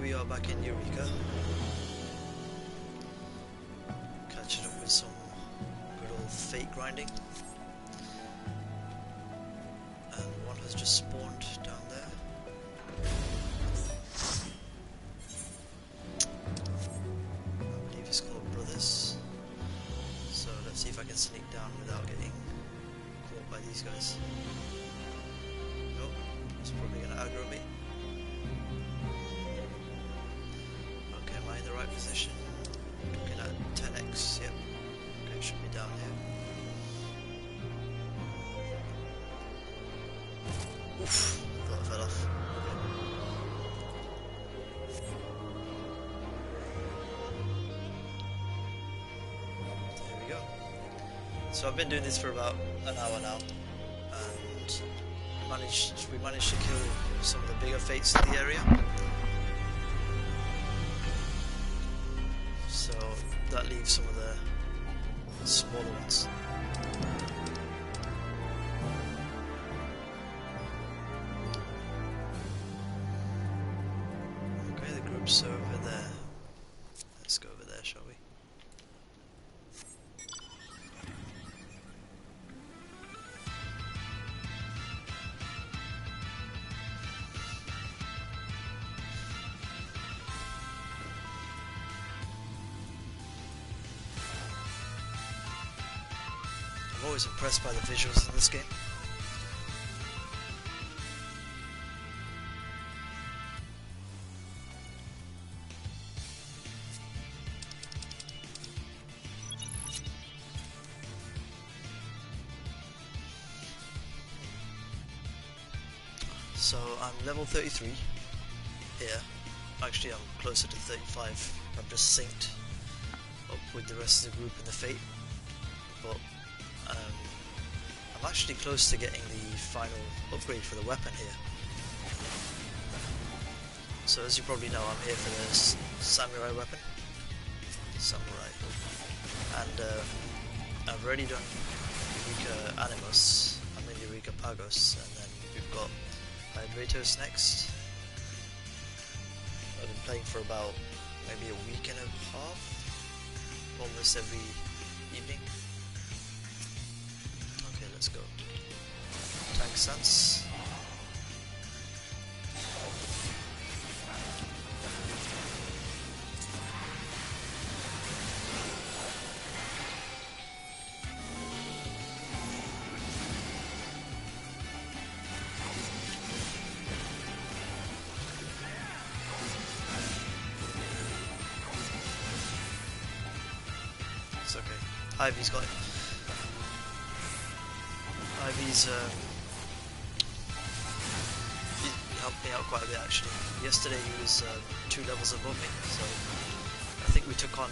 we are back in Eureka. Catching up with some good old fate grinding. And one has just spawned down there. I believe it's called Brothers. So let's see if I can sneak down without getting caught by these guys. Nope, it's probably going to aggro me. Okay, am I in the right position? Looking at 10x, yep. Okay, it should be down here. Oof, thought I fell off. Okay. There we go. So I've been doing this for about an hour now, and we managed to kill some of the bigger fates in the area. So that leaves some of the smaller ones. Okay, the group's over there. Let's go over there, shall we? I'm always impressed by the visuals in this game. So I'm level 33 here. Actually I'm closer to 35. I've just synced up with the rest of the group in the Fate. But I'm actually close to getting the final upgrade for the weapon here. So as you probably know, I'm here for the samurai weapon. Samurai. And I've already done Eureka Animus, I'm in Eureka Pagos, and then we've got Hydratos next. I've been playing for about maybe a week and a half, almost every evening. Okay, let's go. Tank Stance. It's okay. Ivy's got it. Ivy's he helped me out quite a bit actually. Yesterday he was 2 levels above me, so I think we took on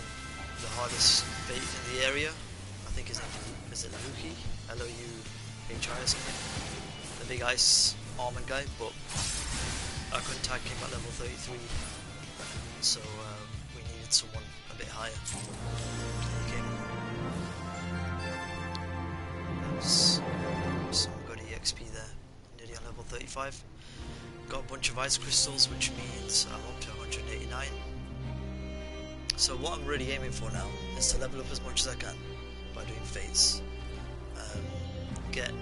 the hardest fate in the area. I think his name is it Luki? L-O-U-H-I or something. The big ice almond guy, but I couldn't tag him at level 33, so we needed someone a bit higher. Okay. That's some good EXP there, nearly on level 35. Got a bunch of ice crystals, which means I'm up to 189. So what I'm really aiming for now is to level up as much as I can by doing fates. Get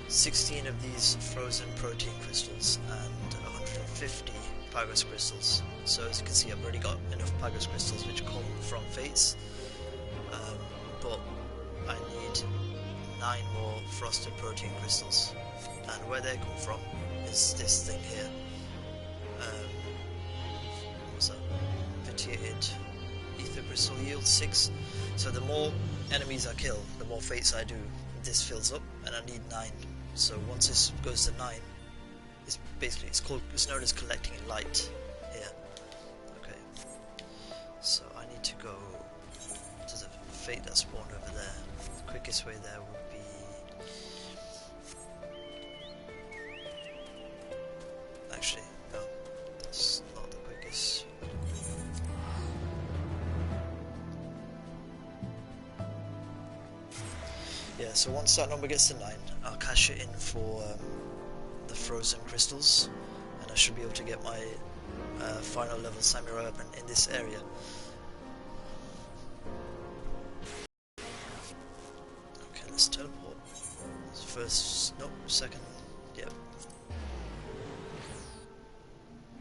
16 of these frozen protein crystals and 150 Pagos crystals. So as you can see, I've already got enough Pagos crystals which come from fates, but I need 9 more frosted protein crystals, and where they come from is this thing here. What's that? Vitiated ether crystal yield 6. So the more enemies I kill, the more fates I do. This fills up, and I need 9. So once this goes to 9, it's basically it's known as collecting in light here. Okay. So I need to go to the fate that spawned over there. The quickest way there would be actually no, that's not the quickest. Yeah, so once that number gets to 9, I'll cash it in for the frozen crystals, and I should be able to get my final level samurai weapon in this area. Okay, let's teleport. First, no, second, yep.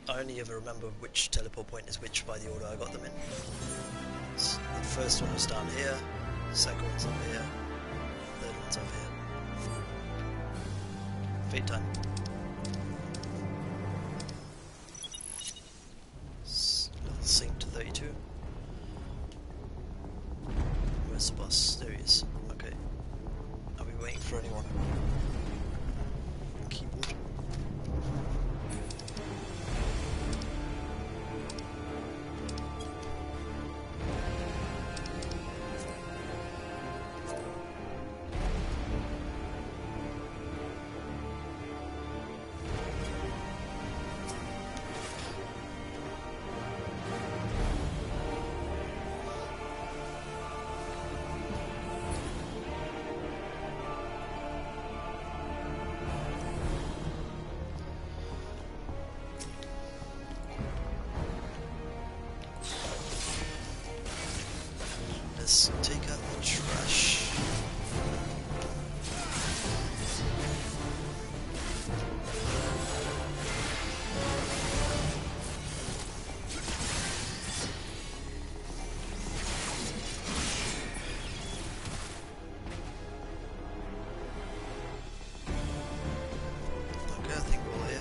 I only ever remember which teleport point is which by the order I got them in. So the first one was down here, second one's up here, third one's up here. Fate time. Level sync to 32. Where's the boss? There he is. Okay. Are we waiting for anyone? Keyboard. Let's take out the trash. Okay, I think we're all here.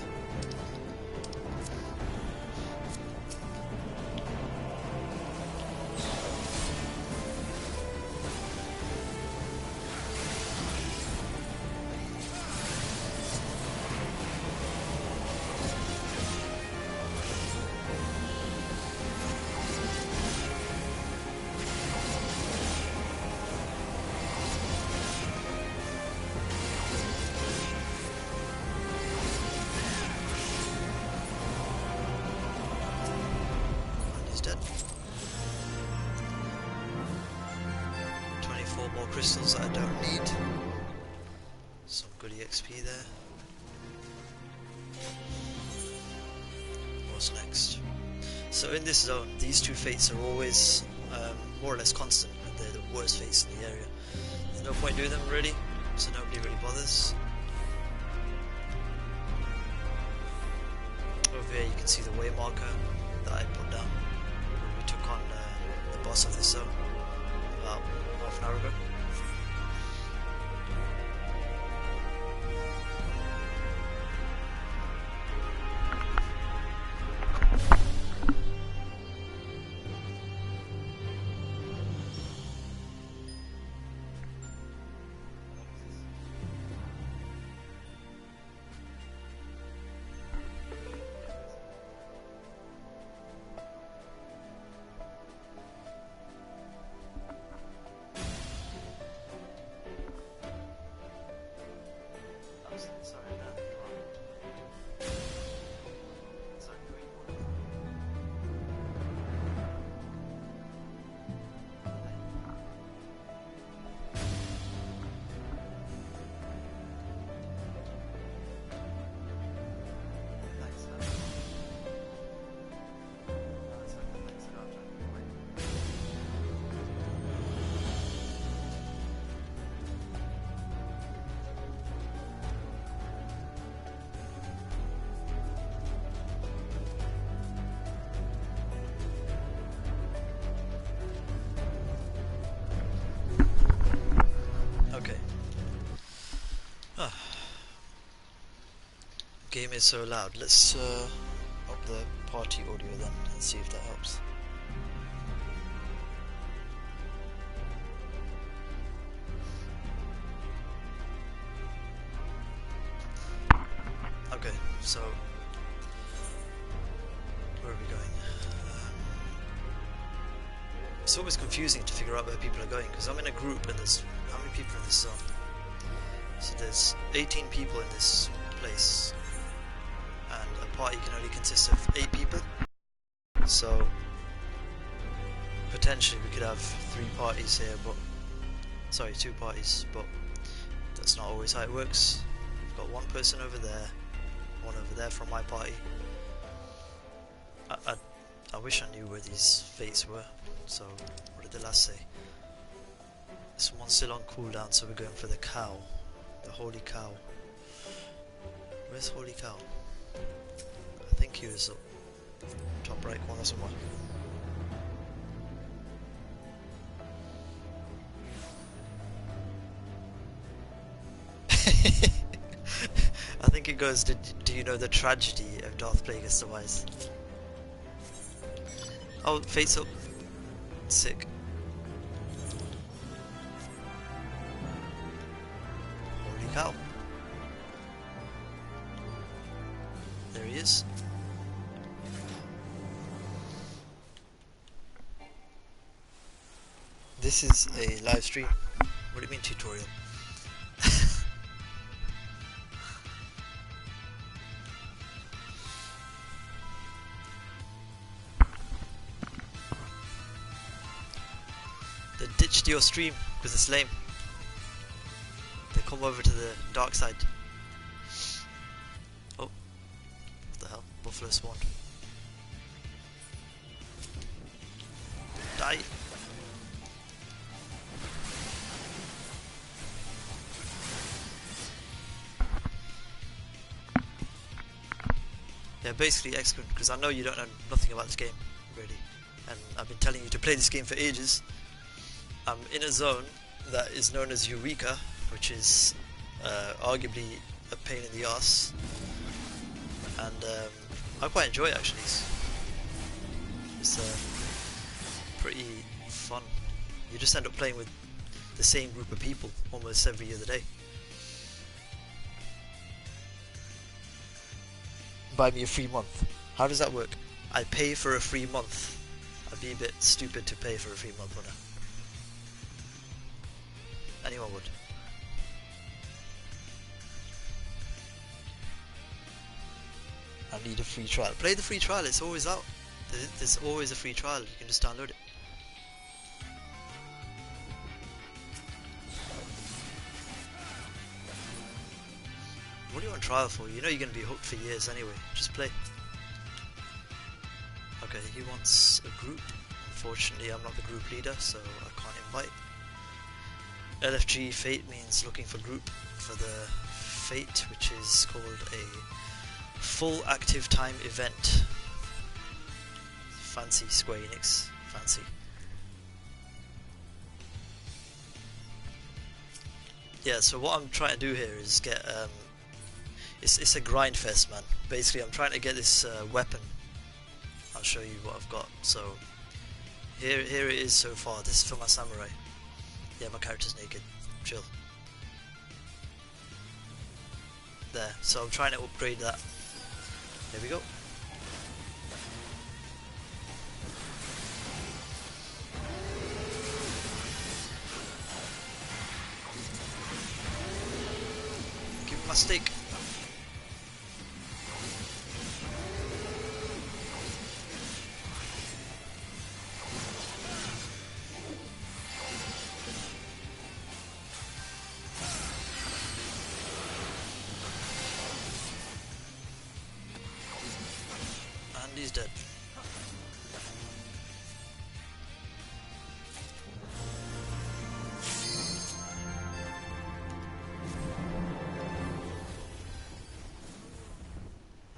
Dead. 24 more crystals that I don't need. Some good EXP there. What's next? So in this zone, these two fates are always more or less constant, and they're the worst fates in the area. There's no point doing them really, so nobody really bothers. Over here you can see the way marker that I put down. We took on the boss of this zone about half an hour ago. Game is so loud. Let's up the party audio then and see if that helps. Okay, so where are we going? It's always confusing to figure out where people are going because I'm in a group and there's how many people in this zone? So there's 18 people in this place. And a party can only consist of 8 people, so potentially we could have 3 parties here, but sorry, 2 parties, but that's not always how it works. We've got one person over there, one over there from my party. I, I wish I knew where these fates were. So, what did the last say? This one's still on cooldown, so we're going for the cow. The holy cow. Where's holy cow? I think he was up top right corner somewhere. I think it goes, do you know the tragedy of Darth Plagueis the Wise? Oh, face up. Sick. Holy cow. There he is. This is a live stream. What do you mean tutorial? They ditched your stream because it's lame. They come over to the dark side. Oh, what the hell? Buffalo spawned. Die. Yeah, basically excellent, because I know you don't know nothing about this game, really. And I've been telling you to play this game for ages. I'm in a zone that is known as Eureka, which is arguably a pain in the ass. And I quite enjoy it, actually. It's pretty fun. You just end up playing with the same group of people almost every other day. Buy me a free month. How does that work? I pay for a free month. I'd be a bit stupid to pay for a free month, wouldn't I? Anyone would. I need a free trial. Play the free trial, it's always out. There's always a free trial, you can just download it. What do you want trial for? You know you're going to be hooked for years anyway. Just play. Okay, he wants a group. Unfortunately, I'm not the group leader, so I can't invite. LFG Fate means looking for group for the Fate, which is called a full active time event. Fancy, Square Enix. Fancy. Yeah, so what I'm trying to do here is get it's a grind fest, man. Basically, I'm trying to get this weapon. I'll show you what I've got. So here it is so far. This is for my samurai. Yeah, my character's naked. Chill. There. So I'm trying to upgrade that. There we go. Give me my steak. He's dead.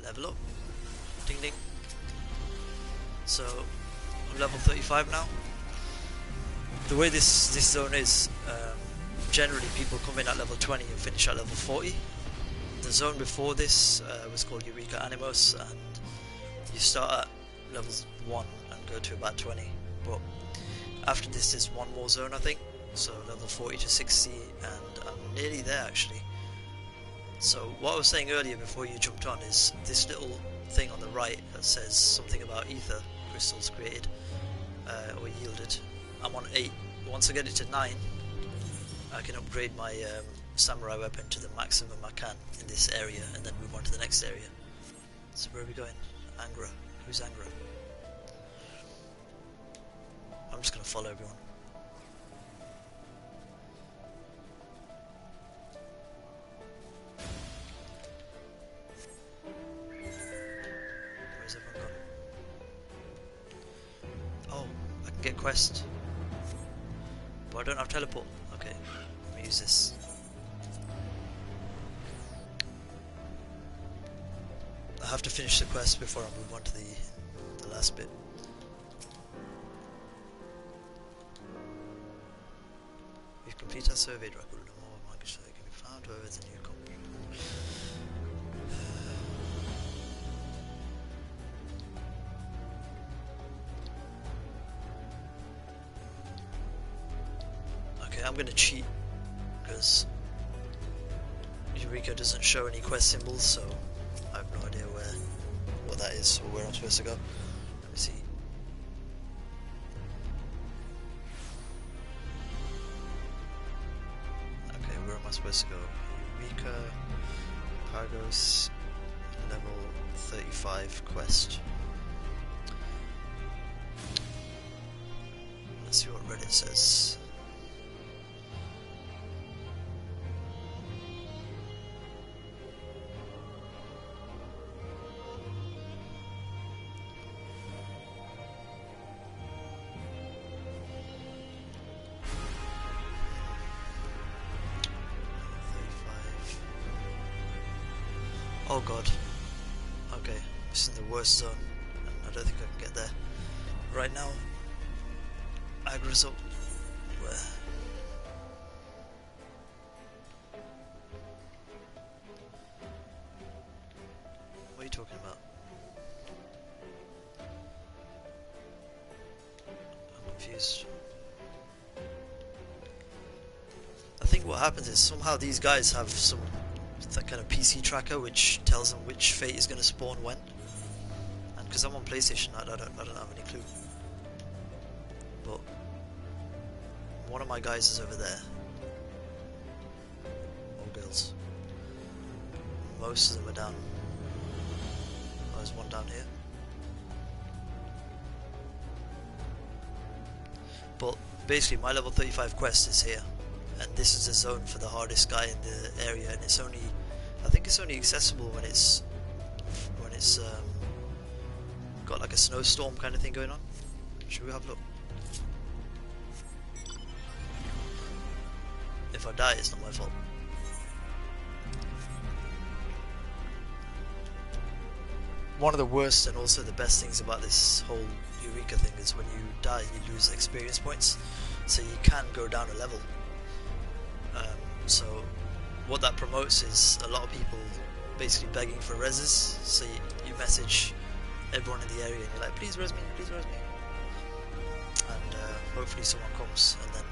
Level up. Ding ding. So I'm level 35 now. The way this zone is, generally people come in at level 20 and finish at level 40. The zone before this was called Eureka Animus, and you start at levels 1 and go to about 20, but after this there's one more zone I think, so level 40 to 60, and I'm nearly there actually. So what I was saying earlier before you jumped on is this little thing on the right that says something about ether crystals created or yielded. I'm on 8. Once I get it to 9 I can upgrade my samurai weapon to the maximum I can in this area and then move on to the next area. So where are we going? Angra. Who's Angra? I'm just gonna follow everyone. Where's everyone gone? Get quest. But I don't have teleport. Okay, let me use this. I have to finish the quest before I move on to the last bit. We've completed our survey record. No more markets that can be found over the new company. Okay, I'm gonna cheat because Eureka doesn't show any quest symbols, so I have no idea what that is or where I'm supposed to go. Let me see. Okay, where am I supposed to go? Eureka, Cargos, level 35 quest. Let's see what Reddit says. Oh god. Okay, this is the worst zone, and I don't think I can get there right now. Ag result. Where? What are you talking about? I'm confused. I think what happens is somehow these guys have some that kind of PC tracker which tells them which fate is going to spawn when, and because I'm on PlayStation I don't have any clue, but one of my guys is over there, or girls, most of them are down. Oh, there's one down here, but basically my level 35 quest is here, and this is the zone for the hardest guy in the area, and it's only, I think it's only accessible when it's got like a snowstorm kind of thing going on. Should we have a look? If I die, it's not my fault. One of the worst and also the best things about this whole Eureka thing is when you die, you lose experience points, so you can go down a level. So what that promotes is a lot of people basically begging for reses, so you message everyone in the area and you're like, please res me, and hopefully someone comes, and then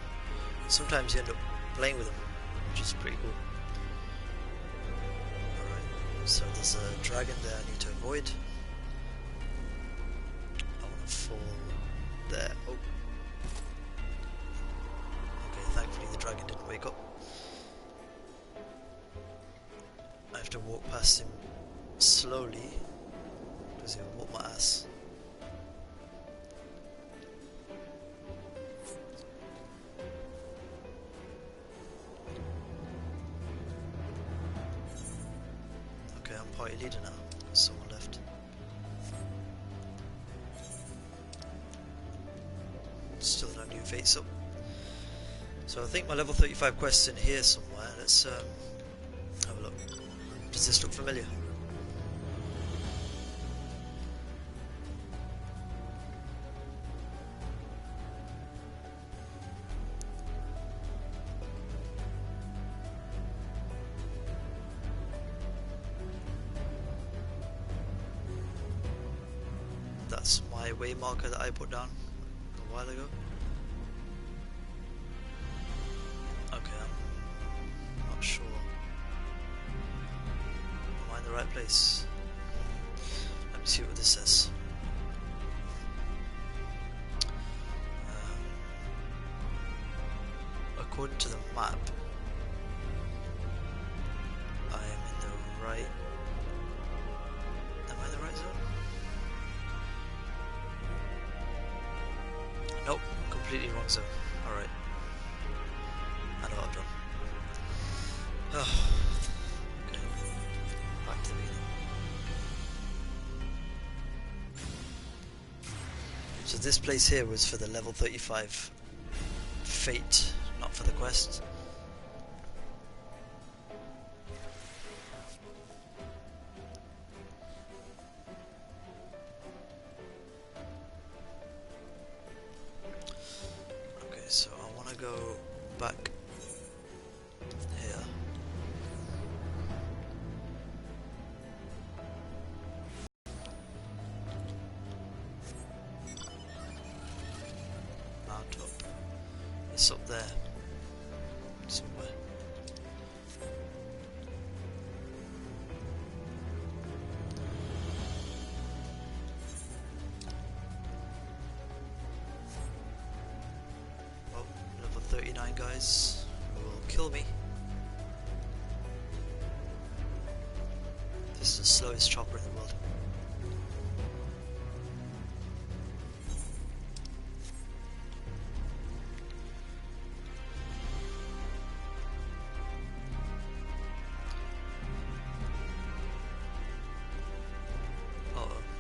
sometimes you end up playing with them, which is pretty cool. Alright, so there's a dragon there I need to avoid. I want to fall there. Oh. Okay, thankfully the dragon didn't wake up. I have to walk past him slowly because he'll whoop my ass. Okay, I'm party leader now because someone left. Still no new fates up. So I think my level 35 quest's in here somewhere. Let's have a look. Does this look familiar? That's my way marker that I put down a while ago. Okay, I'm not sure. Am I in the right place? Let me see what this says. According to the map, I am in the right. Am I in the right zone? Nope, completely wrong zone. Alright. I know what I've done. Oh, okay. Back to the beginning. So this place here was for the level 35 fate, not for the quest. Okay, so I want to go back here. Mount up. It's up there somewhere. Oh, level 39 guys will kill me. This is the slowest chopper in the world.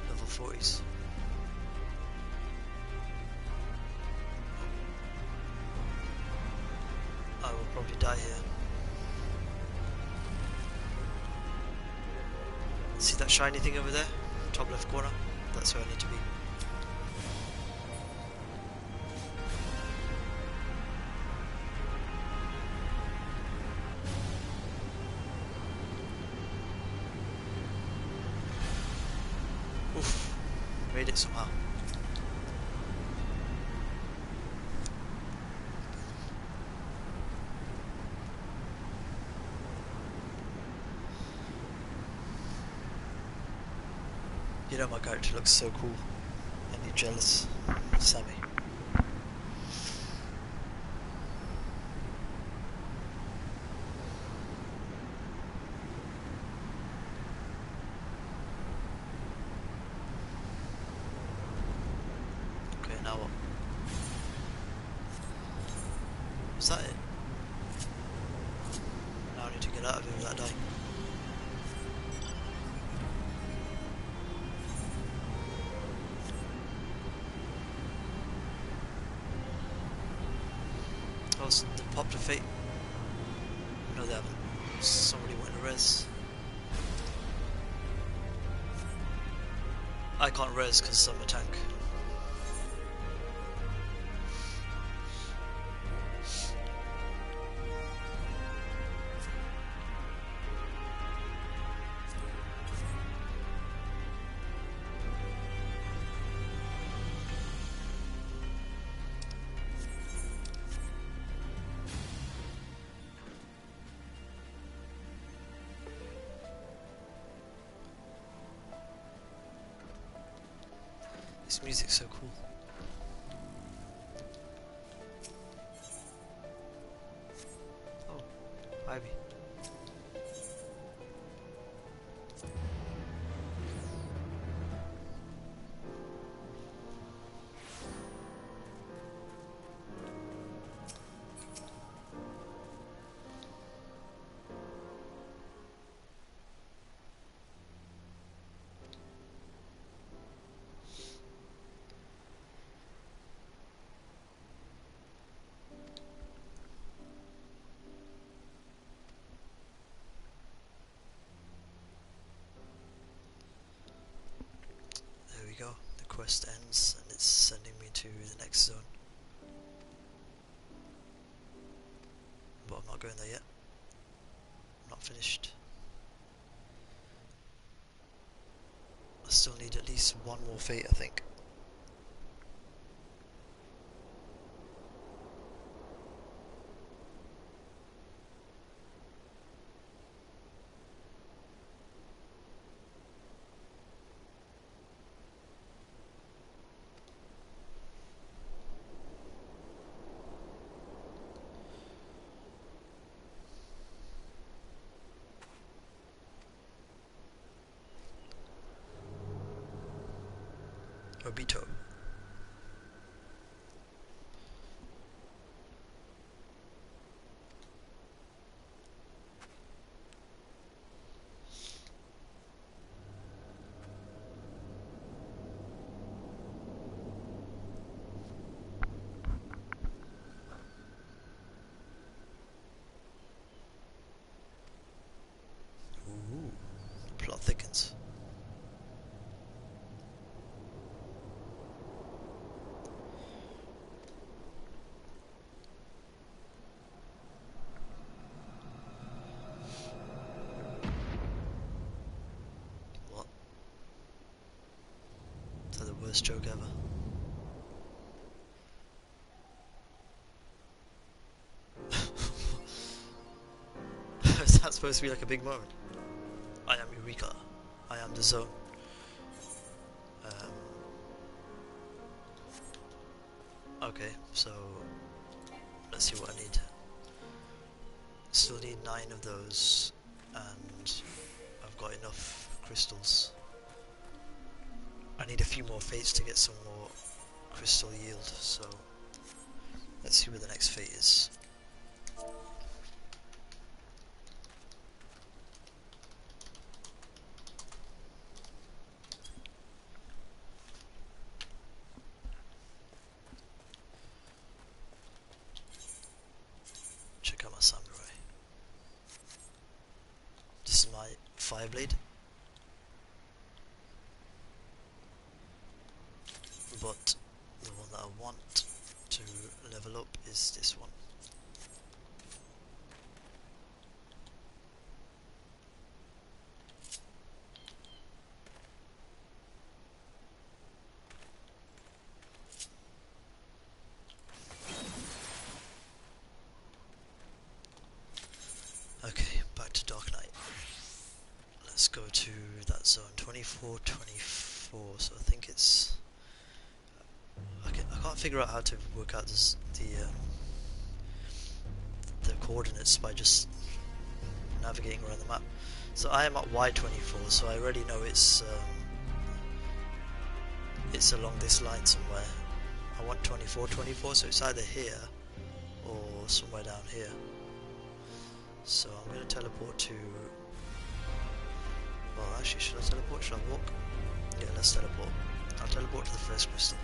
Level 40s. I will probably die here. See that shiny thing over there? Top left corner? That's where I need to be. Oof. Made it somehow. You know my character looks so cool, and you're jealous, Sammy. Okay, now what? Was that it? Now I need to get out of here without dying. They popped a fate. No, they haven't. Somebody went to res. I can't res because I'm a tank. This music's so cool. Oh, Ivy. There we go, the quest ends and it's sending me to the next zone. But I'm not going there yet. I'm not finished. I still need at least one more fate, I think. Obito. worst joke ever. Is that supposed to be like a big moment? I am Eureka. I am the zone. Okay, so let's see what I need. Still need 9 of those, and I've got enough crystals. I need a few more fates to get some more crystal yield, so let's see where the next fate is. Check out my samurai. This is my fireblade. But the one that I want to level up is this one. Okay, back to Dark Knight. Let's go to that zone, 24, 24, so I think it's... I can't figure out how to work out the coordinates by just navigating around the map. So I am at Y24, so I already know it's along this line somewhere. I want 24, 24, so it's either here or somewhere down here. So I'm going to teleport to... Well, actually, should I teleport? Should I walk? Yeah, let's teleport. I'll teleport to the first crystal.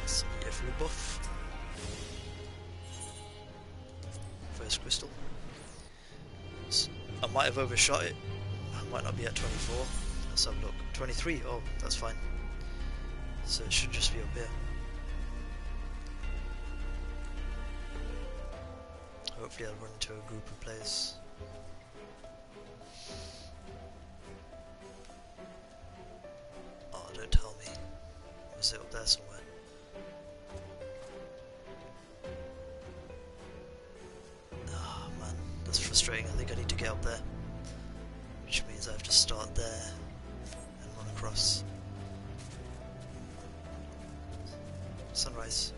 Let's get through buff. First crystal. So I might have overshot it. I might not be at 24. Let's have a look. 23. Oh, that's fine. So it should just be up here. Hopefully I'll run into a group of players. Oh, don't tell me. Was it up there somewhere? Ah, man, that's frustrating. I think I need to get up there. Which means I have to start there and run across. Sunrise.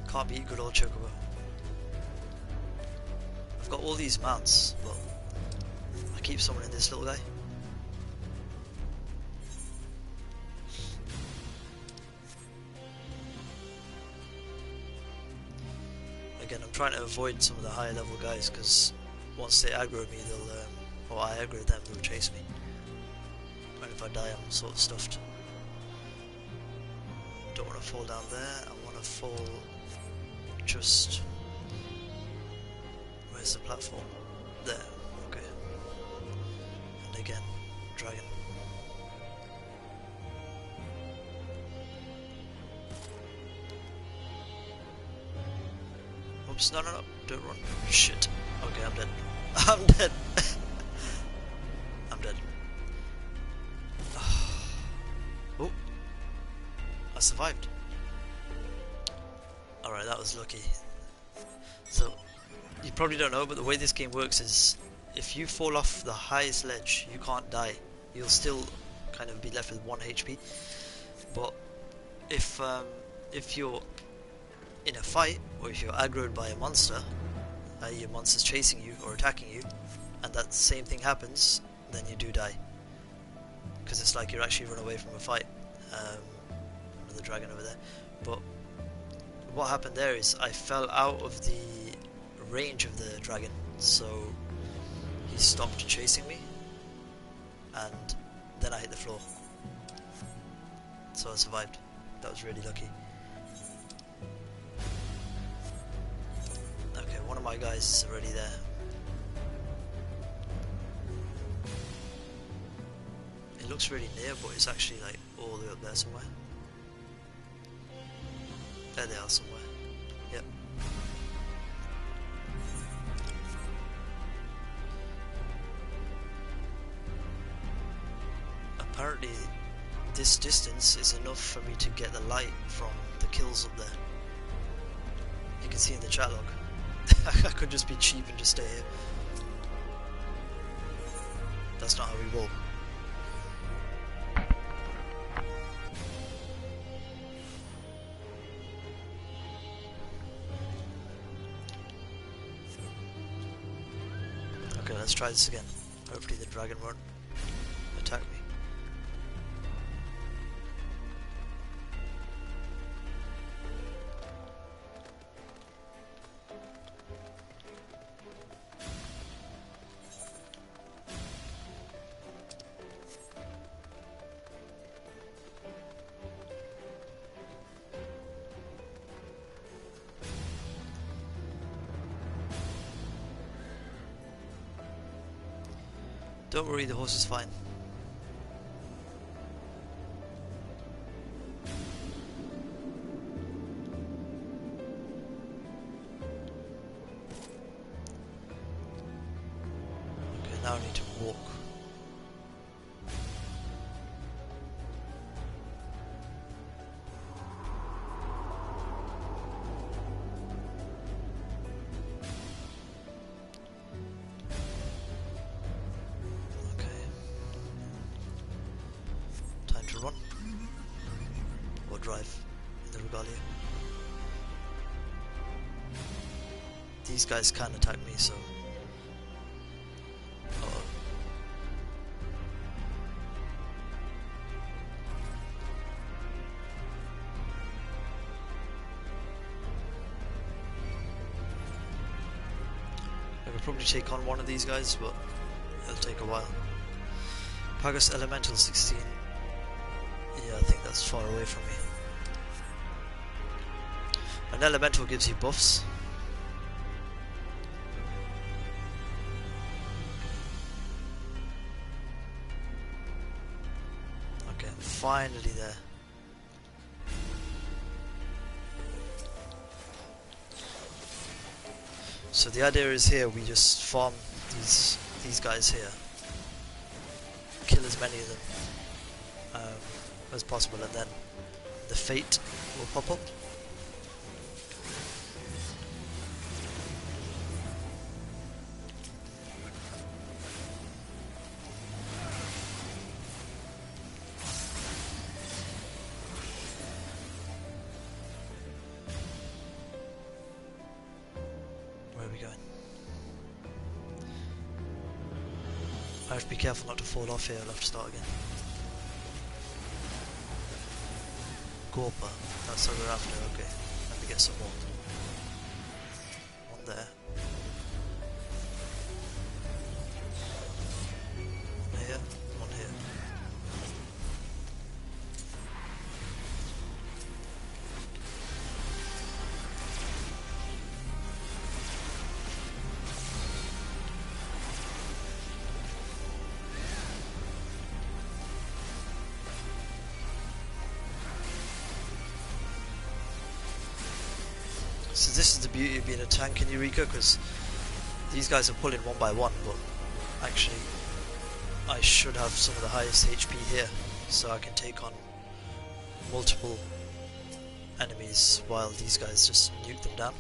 Can't beat good old Chocobo. I've got all these mounts, but I keep summoning this little guy. Again, I'm trying to avoid some of the higher level guys because once they aggro me, they'll, or I aggro them, they'll chase me. And if I die, I'm sort of stuffed. Don't want to fall down there. I want to fall just... Where's the platform? There. Okay. And again, dragon. Oops, no, don't run. Shit. Okay, I'm dead. I'm dead. I'm dead. Oh. I survived. Alright, that was lucky. So, you probably don't know, but the way this game works is if you fall off the highest ledge, you can't die. You'll still kind of be left with 1 HP. But if you're in a fight, or if you're aggroed by a monster, your monster's chasing you or attacking you, and that same thing happens, then you do die. Because it's like you're actually run away from a fight. Another dragon over there. But what happened there is I fell out of the range of the dragon, so he stopped chasing me, and then I hit the floor. So I survived. That was really lucky. my guys is already there. It looks really near, but it's actually like all the way up there somewhere. There they are somewhere. Yep. Apparently this distance is enough for me to get the light from the kills up there. You can see in the chat log. I could just be cheap and just stay here. That's not how we roll. Okay, let's try this again. Hopefully the dragon won't attack me. Don't worry, the horse is fine. Okay, now I need to walk. Run or drive in the regalia. These guys can't attack me, so I could probably take on one of these guys, but it'll take a while. Pagus Elemental 16. Yeah, I think that's far away from me. An elemental gives you buffs. Okay, I'm finally there. So the idea is here we just farm these guys here. Kill as many of them as possible, and then the fate will pop up. Where are we going? I have to be careful not to fall off here. I'll have to start again. Gorpa, that's what we're after. Okay, let me get some more. One there. One here, one here. So this is the beauty of being a tank in Eureka, because these guys are pulling one by one, but actually I should have some of the highest HP here, so I can take on multiple enemies while these guys just nuke them down.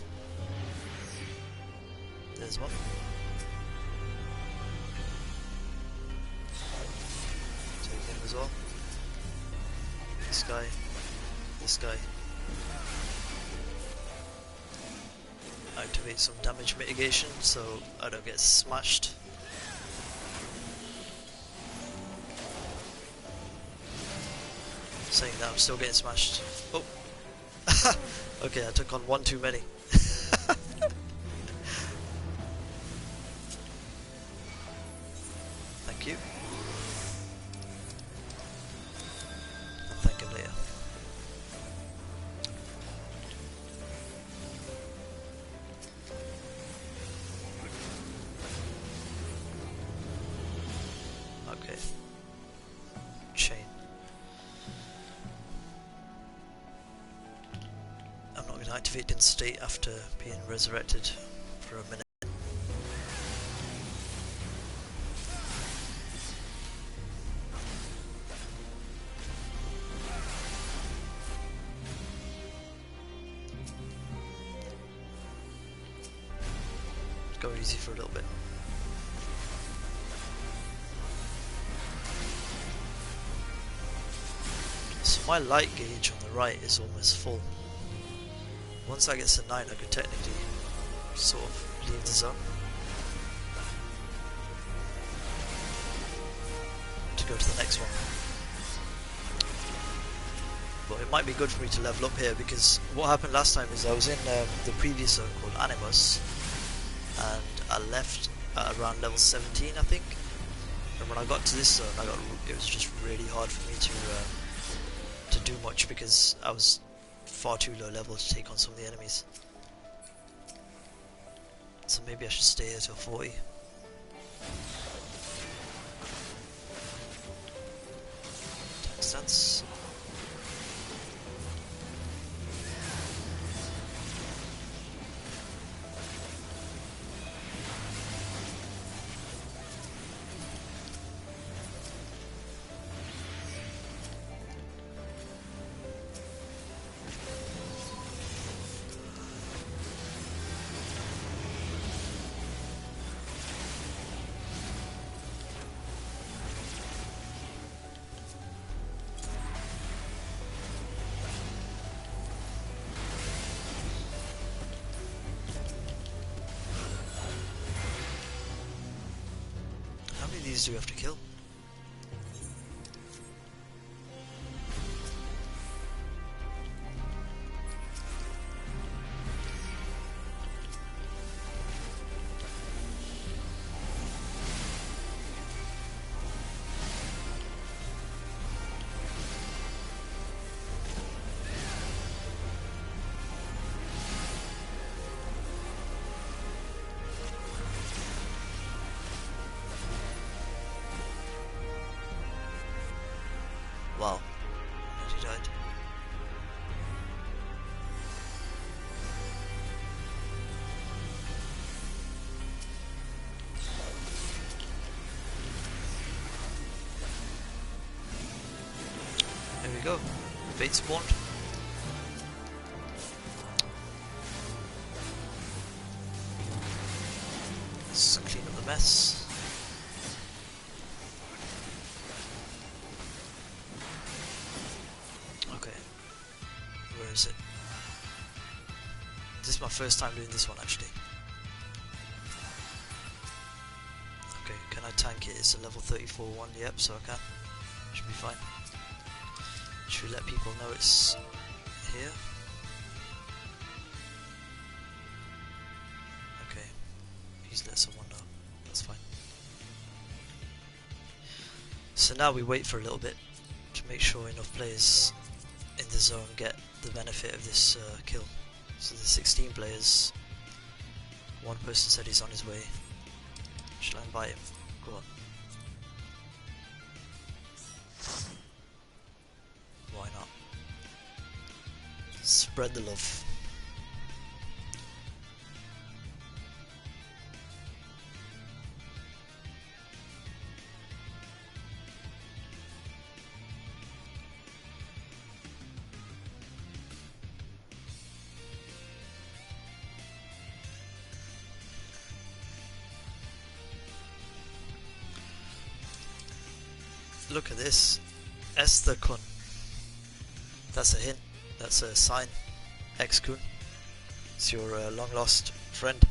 There's one. Take him as well. This guy. This guy. Activate some damage mitigation so I don't get smashed. Saying that, I'm still getting smashed. Oh! Okay, I took on one too many. Thank you. I'll thank him later. Okay. Chain. I'm not going to activate in state after being resurrected for a minute. Go easy for a little bit. So my light gauge on the right is almost full. Once I get to 9, I could technically sort of leave the zone to go to the next one. But it might be good for me to level up here, because what happened last time is I was in the previous zone called Animus, and I left at around level 17, I think. And when I got to this zone, it was just really hard for me to do much, because I was far too low level to take on some of the enemies. So maybe I should stay here till 40. Attack stance. How many of these do we have to kill? Wow, he died. There we go, bait spawned. Let's clean up the mess. Where is it? This is my first time doing this one, actually. Okay, can I tank it? It's a level 34 one, yep, so I can. Should be fine. Should we let people know it's here? Okay, please let someone know. That's fine. So now we wait for a little bit to make sure enough players in the zone get the benefit of this kill. So there's 16 players. One person said he's on his way. Shall I invite him? Go on. Why not? Spread the love. Look at this. Esther Kun. That's a hint. That's a sign. Ex-Kun. It's your long lost friend.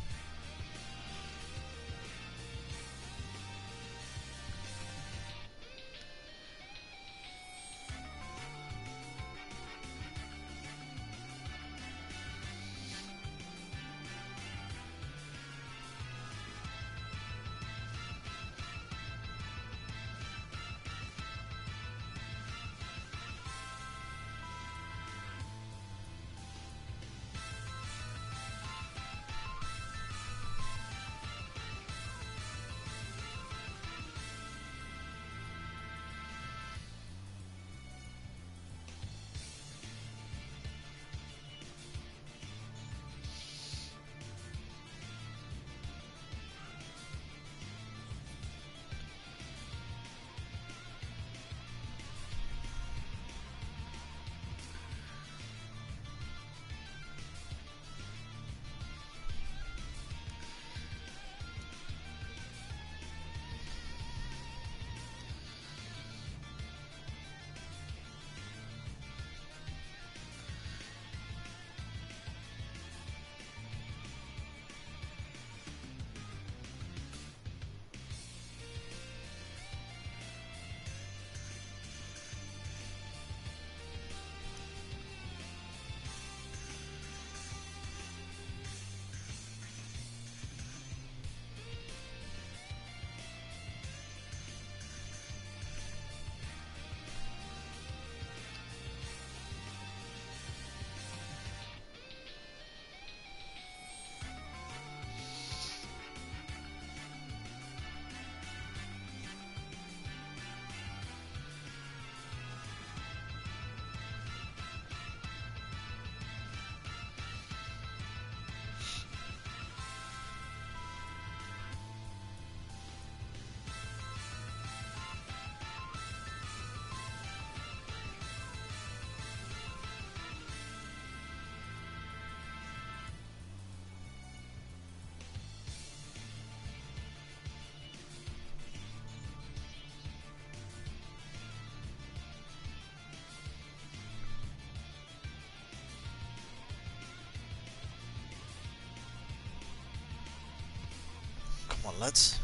Come on, lads.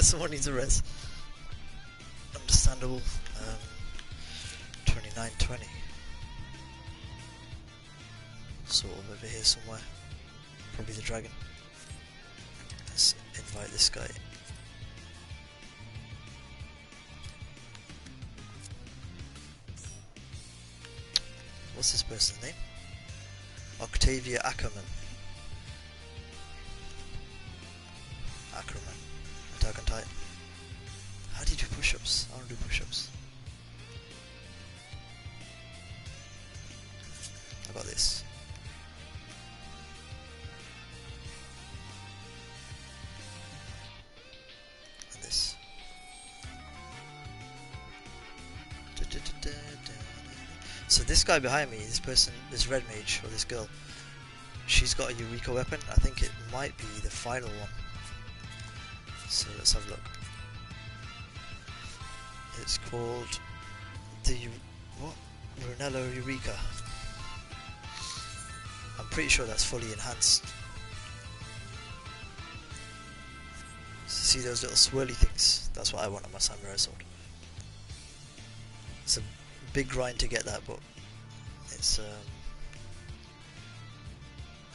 Someone needs a res. Understandable. 2920. Sort of over here somewhere. Probably the dragon. Let's invite this guy. What's this person's name? Octavia Ackerman. Attack on Titan. How do you do push-ups? I want to do push-ups. I got this. And this. So this guy behind me, this person, this red mage, or this girl, she's got a Eureka weapon. I think it might be the final one. So let's have a look. It's called the Brunello Eureka. I'm pretty sure that's fully enhanced. See those little swirly things? That's what I want on my samurai sword. It's a big grind to get that, but it's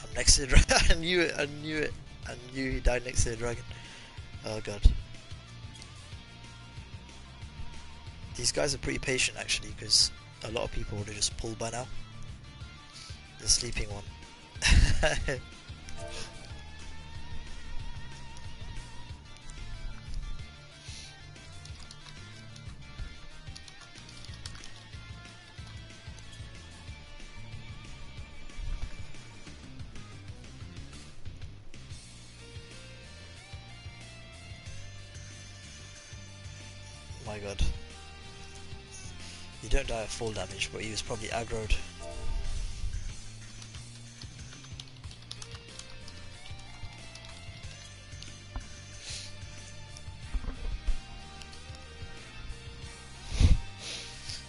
I'm next to the dragon. I knew it. I knew he died next to the dragon. Oh god. These guys are pretty patient actually, because a lot of people would have just pulled by now. The sleeping one. My god. You don't die at full damage, but he was probably aggroed.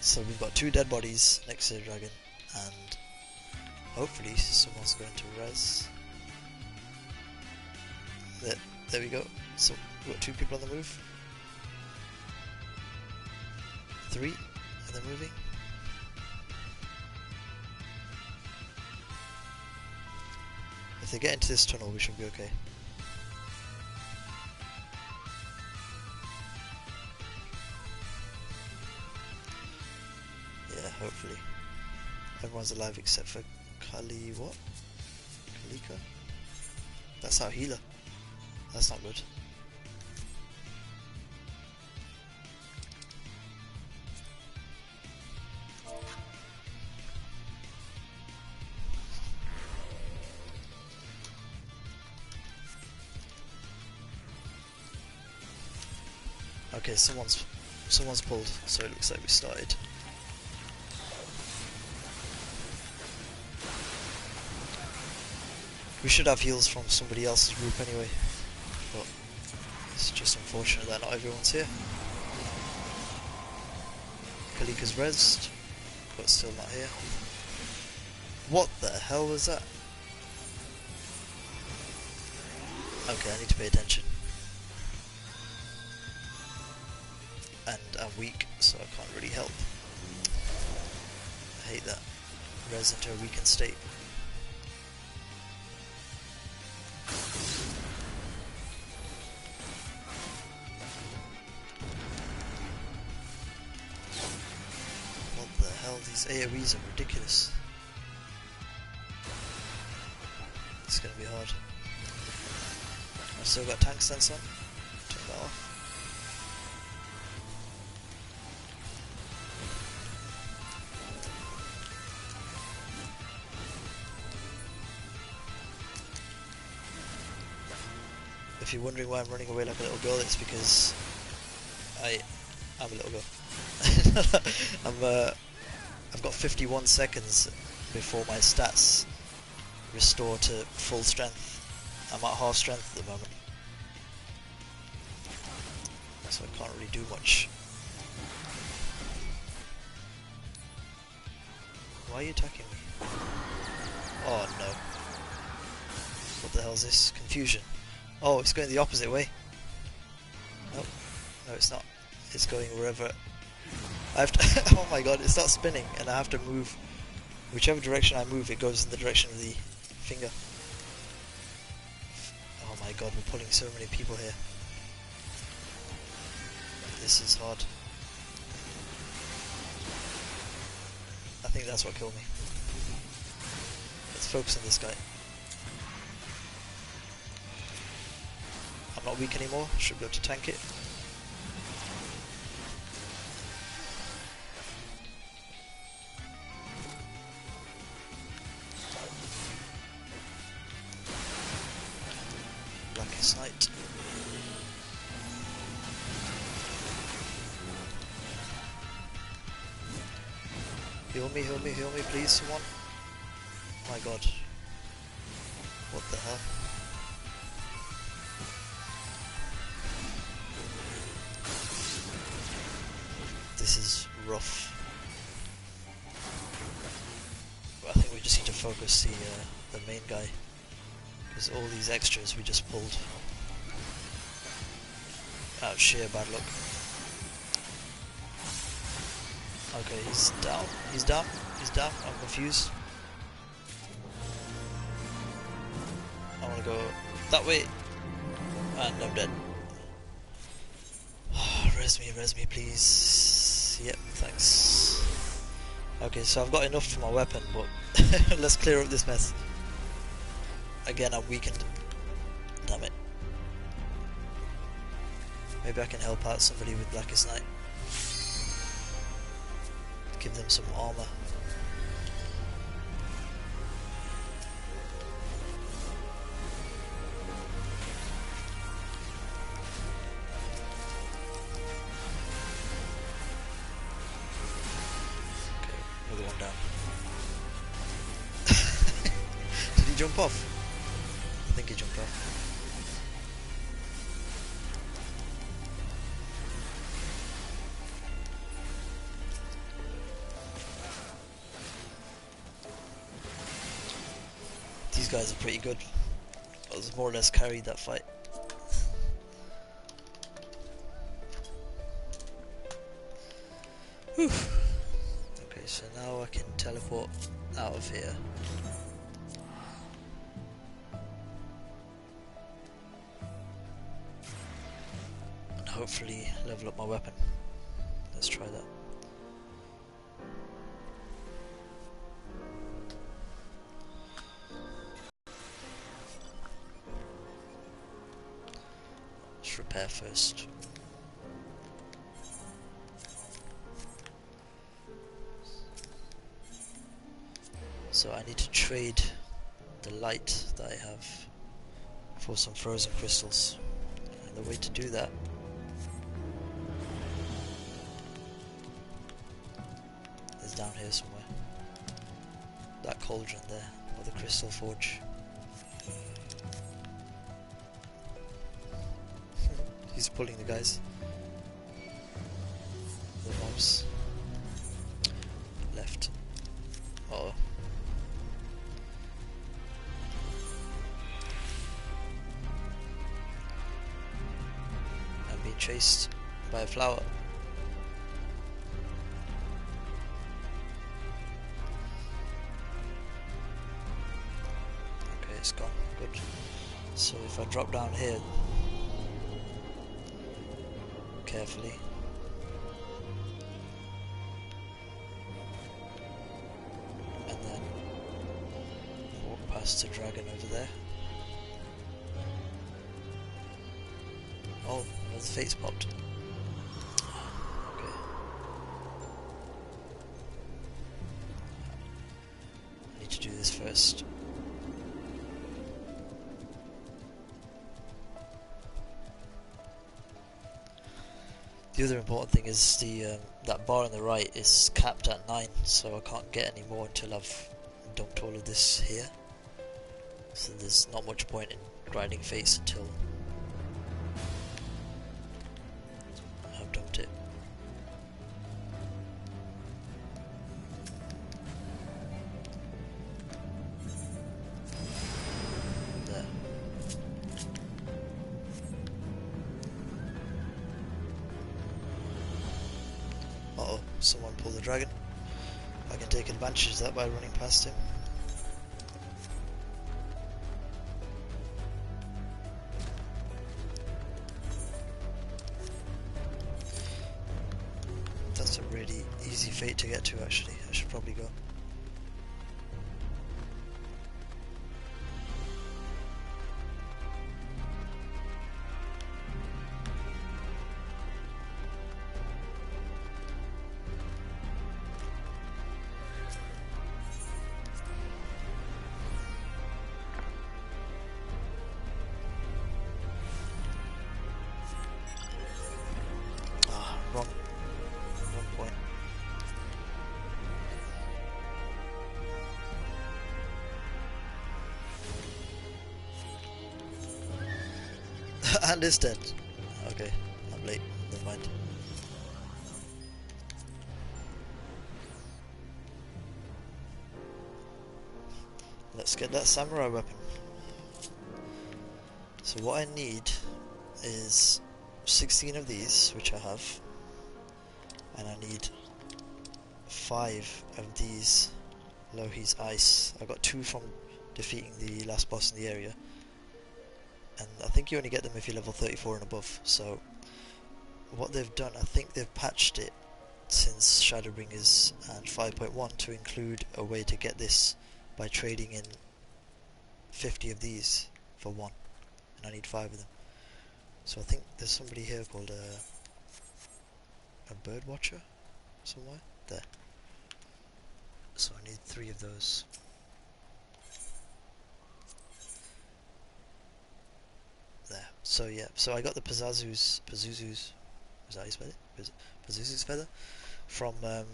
So we've got 2 dead bodies next to the dragon, and hopefully someone's going to res. There we go. So we've got 2 people on the move. 3, and they're moving. If they get into this tunnel, we should be okay. Yeah, hopefully. Everyone's alive except for Kali. What? Kalika? That's our healer. That's not good. Okay, someone's pulled, so it looks like we started. We should have heals from somebody else's group anyway, but it's just unfortunate that not everyone's here. Kalika's rezzed, but still not here. What the hell was that? Okay, I need to pay attention. And I'm weak, so I can't really help. I hate that. Res into a weakened state. What the hell? These AoEs are ridiculous. It's gonna be hard. I've still got tank stance on. Turn that off. If you're wondering why I'm running away like a little girl, it's because I'm a little girl. I've got 51 seconds before my stats restore to full strength. I'm at half strength at the moment, so I can't really do much. Why are you attacking me? Oh no. What the hell is this? Confusion. Oh, it's going the opposite way. Nope. No, it's not. It's going wherever. I have to. Oh my god! It starts spinning, and I have to move. Whichever direction I move, it goes in the direction of the finger. Oh my god! We're pulling so many people here. This is hard. I think that's what killed me. Let's focus on this guy. I'm not weak anymore. Should be able to tank it. Blackest Night. Heal me, please, someone. Oh my god. What the hell? This is rough. But I think we just need to focus the main guy. Because all these extras we just pulled out of sheer bad luck. Okay, he's down, I'm confused. I want to go that way, and I'm dead. Res me please. Yep, thanks. Okay, so I've got enough for my weapon, but let's clear up this mess. Again, I'm weakened. Damn it. Maybe I can help out somebody with Blackest Night. Give them some armor. Okay, another one down. Did he jump off? I think he jumped off. These guys are pretty good. I was more or less carried that fight. Whew. Okay, so now I can teleport out of here. And hopefully level up my weapon. Let's try that. Repair first. So I need to trade the light that I have for some frozen crystals. And the way to do that is down here somewhere. That cauldron there, or the crystal forge. He's pulling the guys. The mobs. Left. Uh oh. I'm being chased by a flower. Okay, it's gone. Good. So if I drop down here carefully. And then walk past the dragon over there. Oh, the face popped. Okay. I need to do this first. The other important thing is the that bar on the right is capped at 9, so I can't get any more until I've dumped all of this here. So there's not much point in grinding fates until I've dumped it. There. and pull the dragon. I can take advantage of that by running past him. That's a really easy fate to get to actually. I should probably go. Wrong point. And it's dead. Okay, I'm late. Never mind. Let's get that samurai weapon. So what I need is 16 of these, which I have. And I need 5 of these Lohi's Ice. I got 2 from defeating the last boss in the area, and I think you only get them if you're level 34 and above. So what they've done, I think they've patched it since Shadowbringers and 5.1 to include a way to get this by trading in 50 of these for 1, and I need 5 of them. So I think there's somebody here called a bird watcher somewhere there. So I need 3 of those. There. So yeah, so I got the Pazuzu's is that how you spell it? Pazuzu's feather from the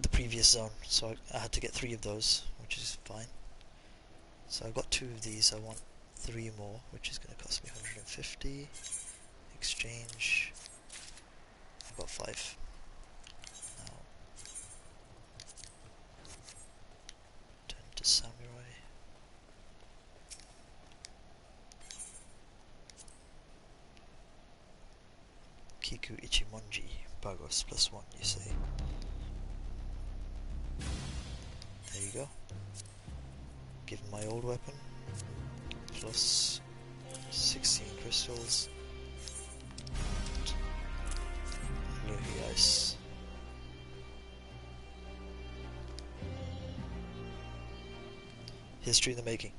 previous zone, so I had to get 3 of those, which is fine. So I've got 2 of these, I want 3 more, which is going to cost me 150. Exchange. I've got 5. Now, turn to samurai. Kiku Ichimonji, Pagos +1, you say. There you go. Give him my old weapon, plus 16 crystals. Lohi Ice. History in the making.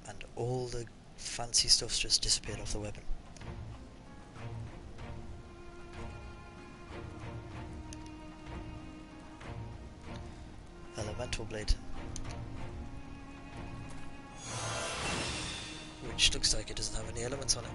And all the fancy stuff's just disappeared off the weapon. Elemental Blade. Which looks like it doesn't have any elements on it.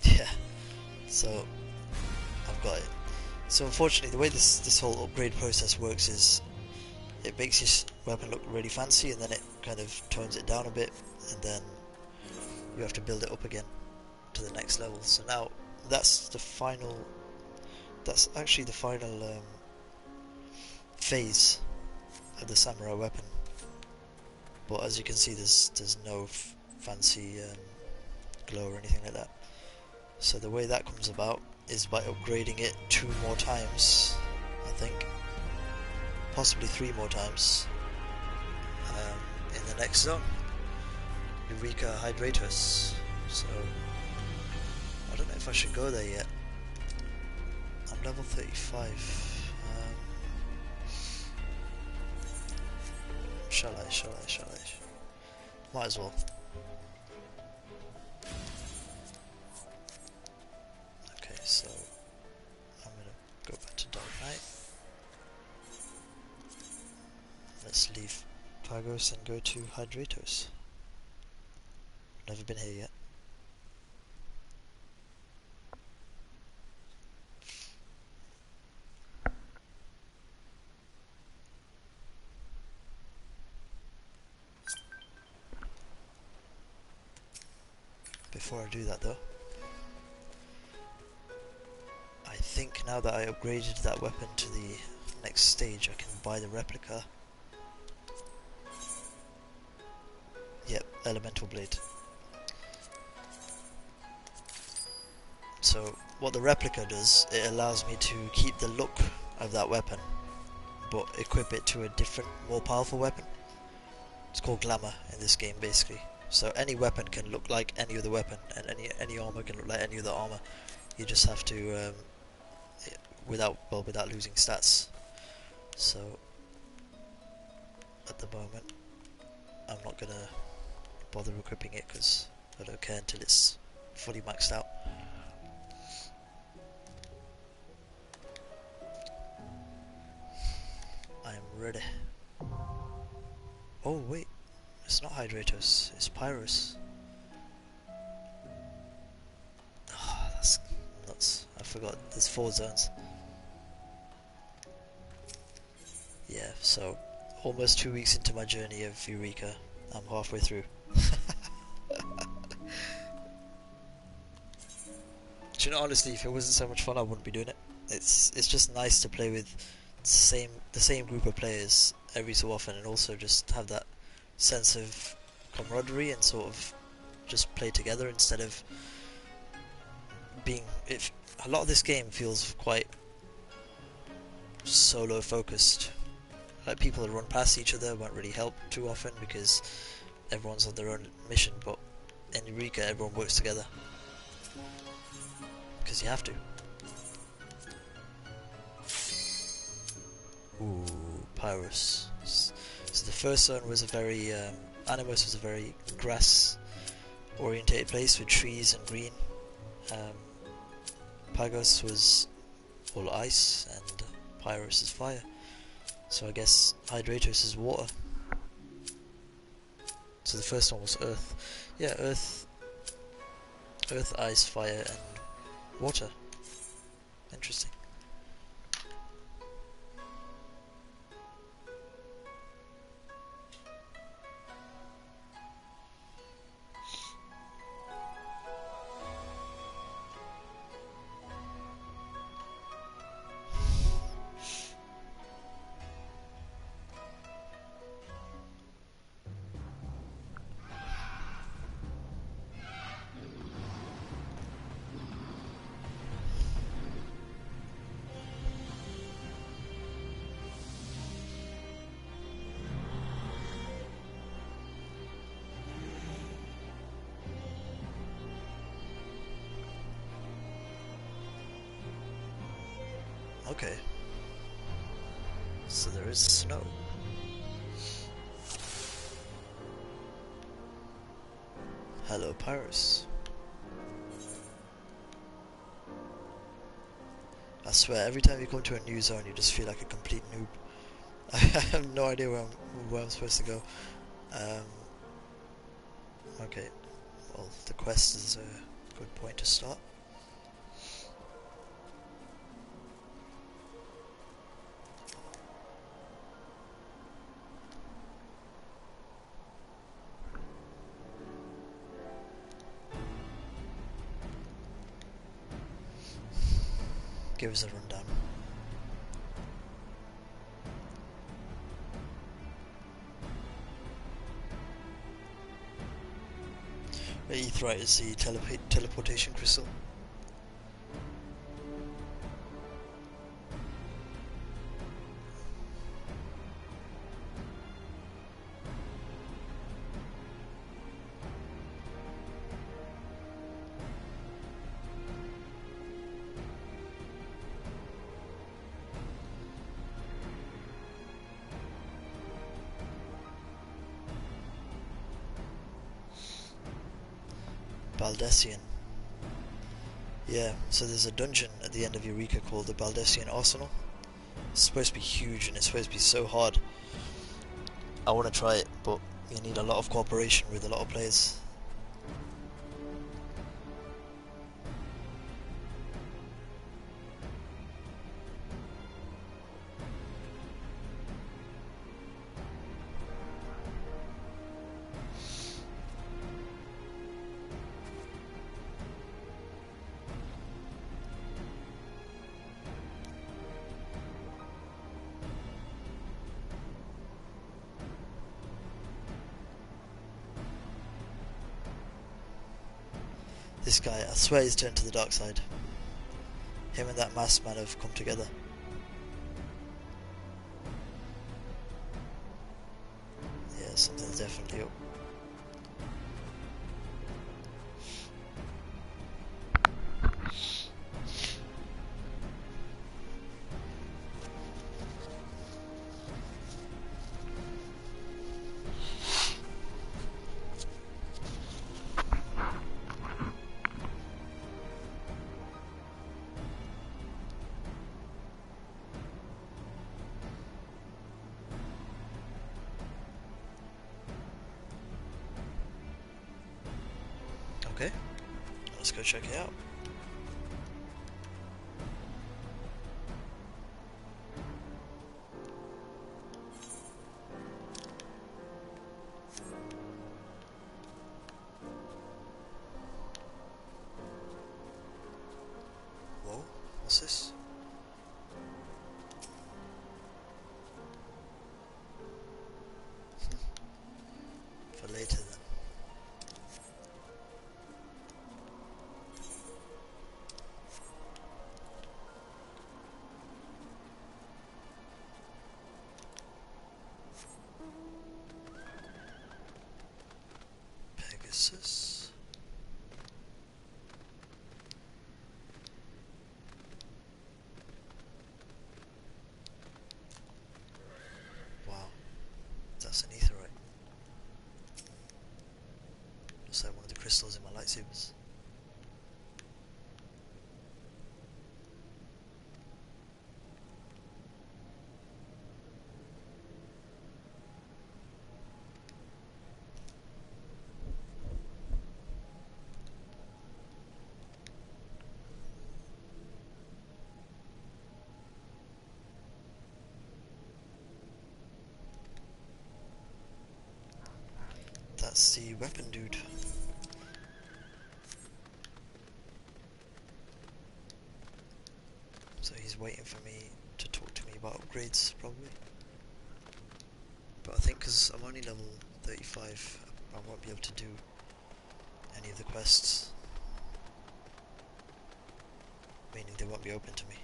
Yeah, so I've got it. So unfortunately the way this whole upgrade process works is it makes your weapon look really fancy and then it kind of tones it down a bit, and then you have to build it up again to the next level. So now that's actually the final phase of the samurai weapon, but as you can see there's no fancy glow or anything like that. So the way that comes about is by upgrading it 2 more times, I think, possibly 3 more times, in the next zone, Eureka Hydratus. So I don't know if I should go there yet. I'm level 35. Shall I? Might as well. Okay, so I'm gonna go back to Dark Knight. Let's leave Pagos and go to Hydratos. Never been here yet. before I do that though, I think now that I upgraded that weapon to the next stage, I can buy the replica. Yep, elemental blade. So what the replica does, it allows me to keep the look of that weapon, but equip it to a different, more powerful weapon. It's called glamour in this game, basically. So any weapon can look like any other weapon, and any armor can look like any other armor. You just have to, without losing stats. So at the moment, I'm not gonna bother equipping it because I don't care until it's fully maxed out. I am ready. Oh wait, it's not Hydratos, it's Pyrus. Oh, that's nuts. I forgot, there's 4 zones. Yeah, so almost 2 weeks into my journey of Eureka, I'm halfway through. Do you know, honestly, if it wasn't so much fun, I wouldn't be doing it. It's just nice to play with the same group of players every so often, and also just have that sense of camaraderie and sort of just play together instead of being. If a lot of this game feels quite solo focused, like people that run past each other won't really help too often because everyone's on their own mission. But in Eureka, everyone works together because you have to. Ooh, Pyrus. So the first zone was a very Animus was a very grass orientated place with trees and green. Pagos was all ice and Pyrus is fire. So I guess Hydratos is water. So the first one was earth. Yeah, earth, ice, fire and water. Interesting. Okay. So there is snow. Hello, Pyrus. I swear, every time you come to a new zone, you just feel like a complete noob. I have no idea where I'm supposed to go. Okay. Well, the quest is a good point to start. Give us a rundown. Aetherite is the teleportation crystal. Baldessian. Yeah, so there's a dungeon at the end of Eureka called the Baldessian Arsenal. It's supposed to be huge and it's supposed to be so hard. I want to try it, but you need a lot of cooperation with a lot of players. This guy, I swear he's turned to the dark side. Him and that masked man have come together. Yeah, something's definitely up. Okay, let's go check it out. Whoa, what's this? For later then. Pegasus. Wow, that's an etherite. Looks like one of the crystals in my lightsabers. That's the weapon dude. So he's waiting for me to talk to me about upgrades, probably. But I think because I'm only level 35, I won't be able to do any of the quests. Meaning they won't be open to me.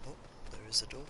Oh, there is a door.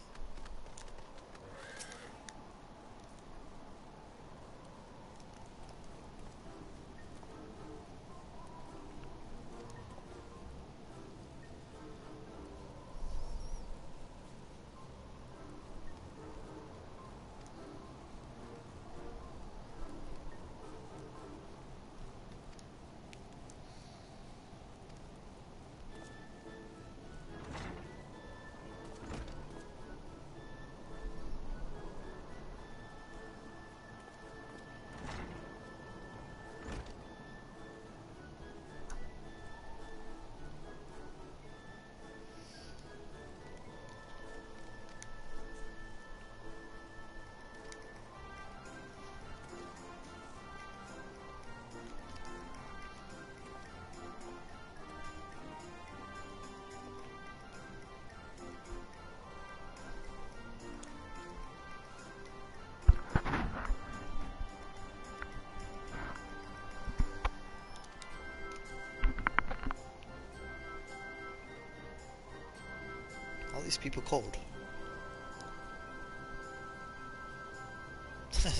Are these people cold?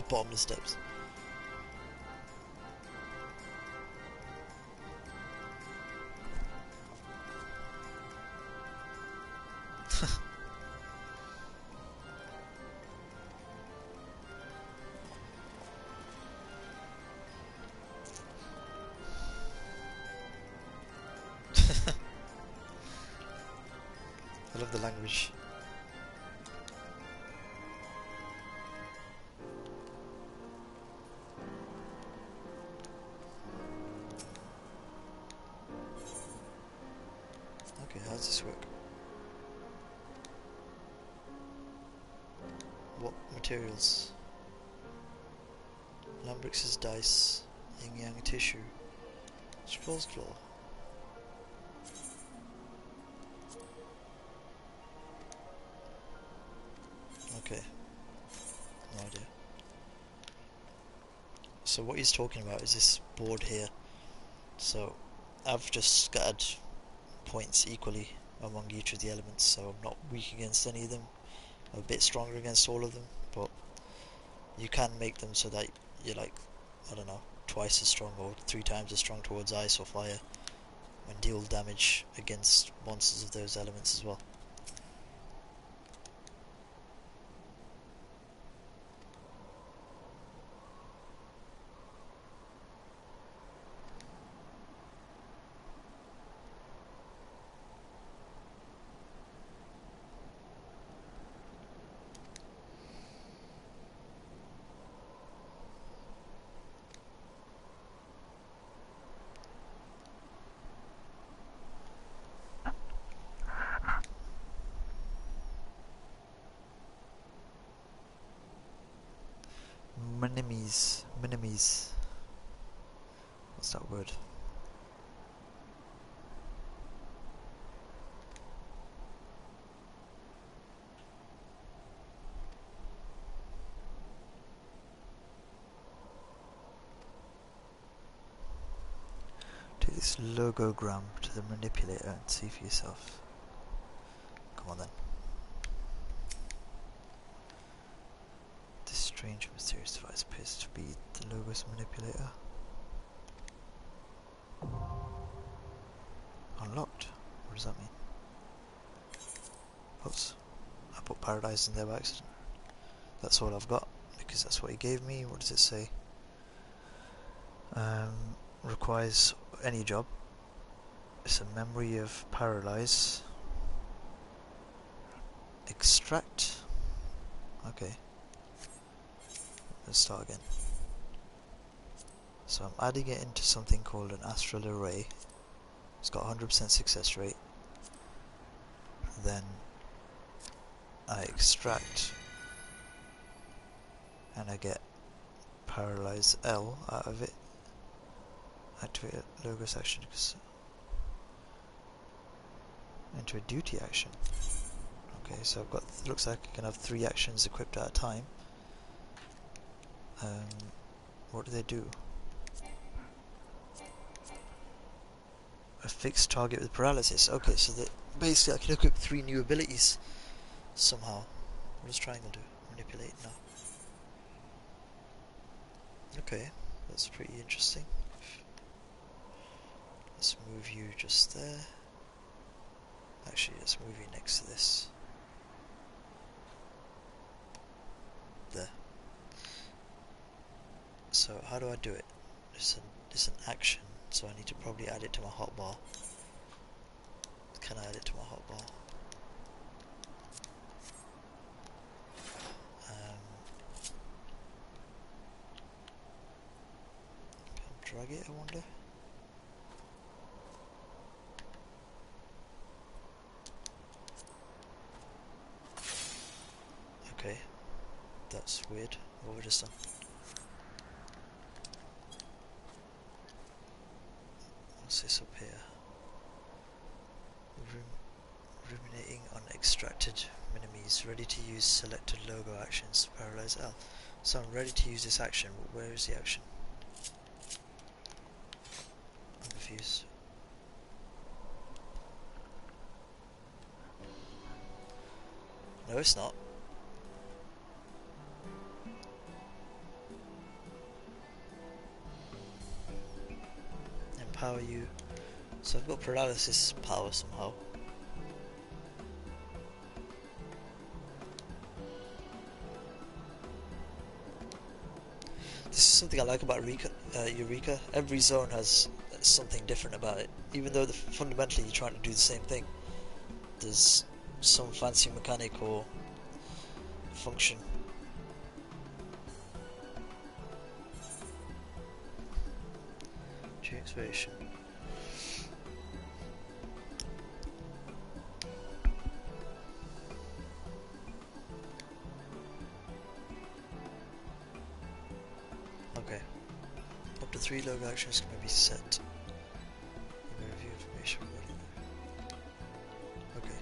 Bottomless steps. I love the language. Okay, how does this work? What materials? Lambrix's dice, yin yang tissue, scroll's claw. Okay, no idea. So what he's talking about is this board here. So I've just scattered points equally among each of the elements, so I'm not weak against any of them. I'm a bit stronger against all of them, but you can make them so that you're like, I don't know, twice as strong or 3 times as strong towards ice or fire, and deal damage against monsters of those elements as well. Minimies. What's that word? Take this logogram to the manipulator and see for yourself. Come on then. This strange mysterious device appears to be the logos manipulator. Unlocked? What does that mean? Oops. I put paradise in there by accident. That's all I've got, because that's what he gave me. What does it say? Requires any job. It's a memory of paralyze. Extract. Okay. Let's start again. So I'm adding it into something called an astral array. It's got 100% success rate. Then I extract and I get paralyze L out of it. Activate a logos action into a duty action. Okay, so I've got, looks like I can have 3 actions equipped at a time. What do they do? A fixed target with paralysis. Okay, so that basically I can equip 3 new abilities somehow. What does triangle do? Manipulate? No. Okay, that's pretty interesting. Let's move you just there. Actually, let's move you next to this. There. So how do I do it? It's an action, so I need to probably add it to my hotbar. Can I add it to my hotbar? Can I drag it, I wonder? Okay, that's weird. What have I just done? What's this up here? Ruminating on extracted minimies. Ready to use selected logo actions to paralyze L. So I'm ready to use this action, but where is the action? I'm confused. No, it's not. Empower you. So I've got paralysis power somehow. This is something I like about Eureka. Every zone has something different about it. Even though fundamentally you're trying to do the same thing, there's some fancy mechanic or function. Excavation. Okay. Up to 3 logo actions can be set. Review information. Okay.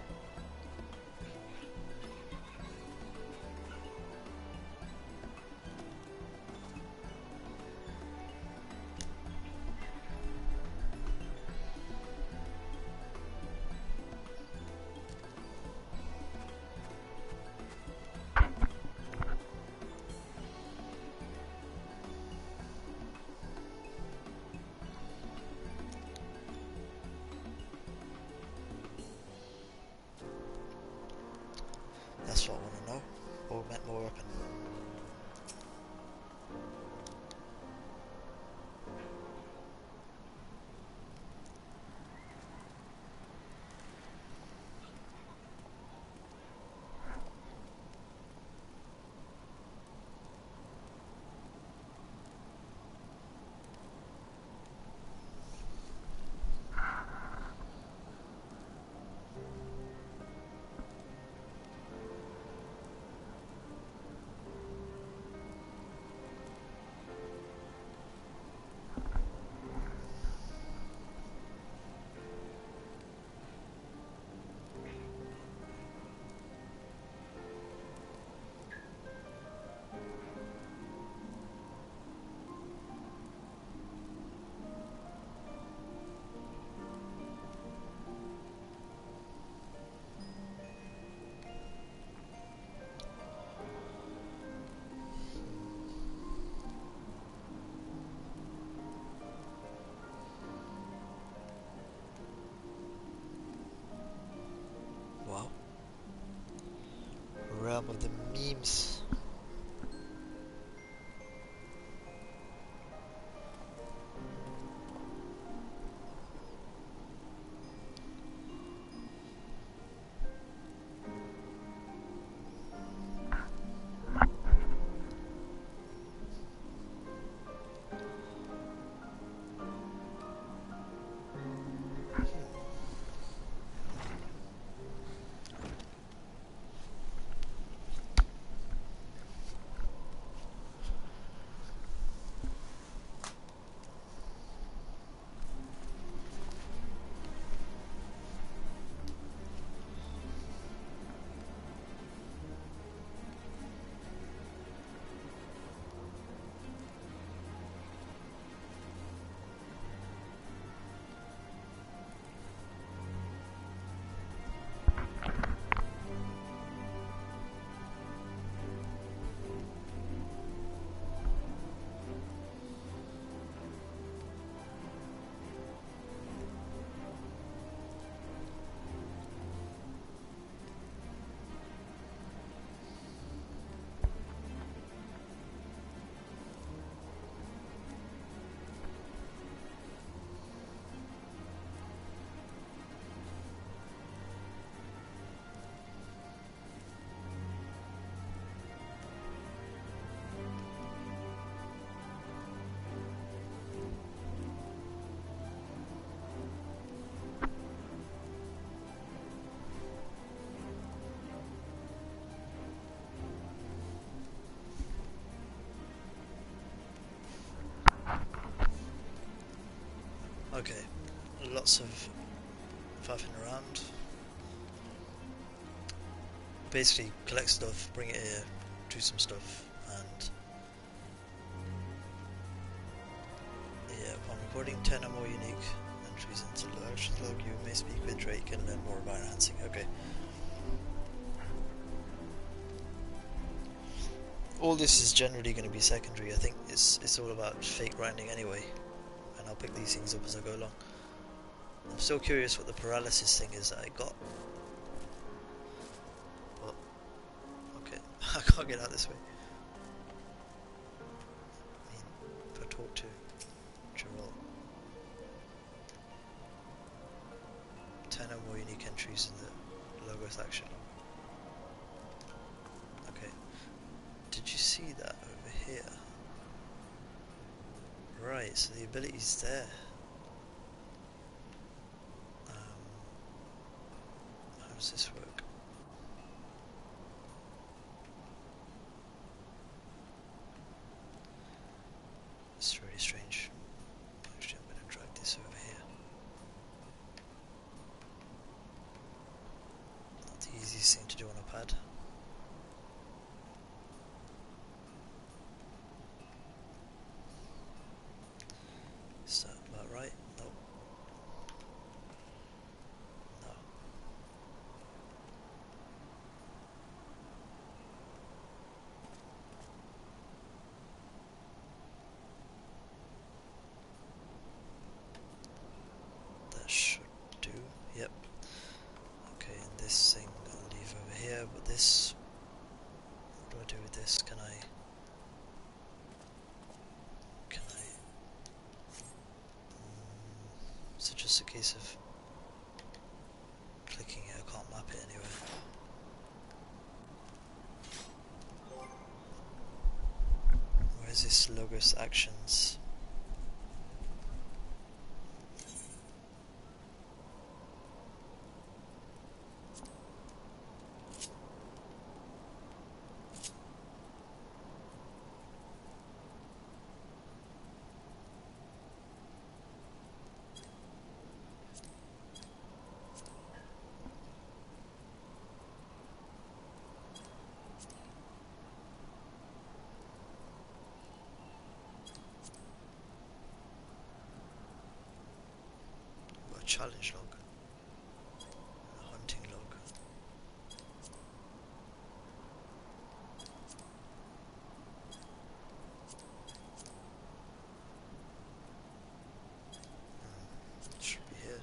lots of faffing around. Basically collect stuff, bring it here, do some stuff, and yeah, upon recording 10 or more unique entries into the actions log, you may speak with Drake and learn more about enhancing. Okay. All this is generally going to be secondary. I think it's all about fake grinding anyway, and I'll pick these things up as I go along. I'm still curious what the paralysis thing is that I got. But, okay, I can't get out this way. I mean, if I talk to Gerald. 10 or more unique entries in the logos action. Okay, did you see that over here? Right, so the ability's there. How does this work? It's really strange. Actually, I'm going to drag this over here. Not the easiest thing to do on a pad. Is that about right? Nope. No. That should do. Yep. Okay, and this thing I'll leave over here, but this... What do I do with this? Can I... Is it just a case of clicking it? I can't map it anywhere. Where is this logos actions? Challenge log, a hunting log. Should be here.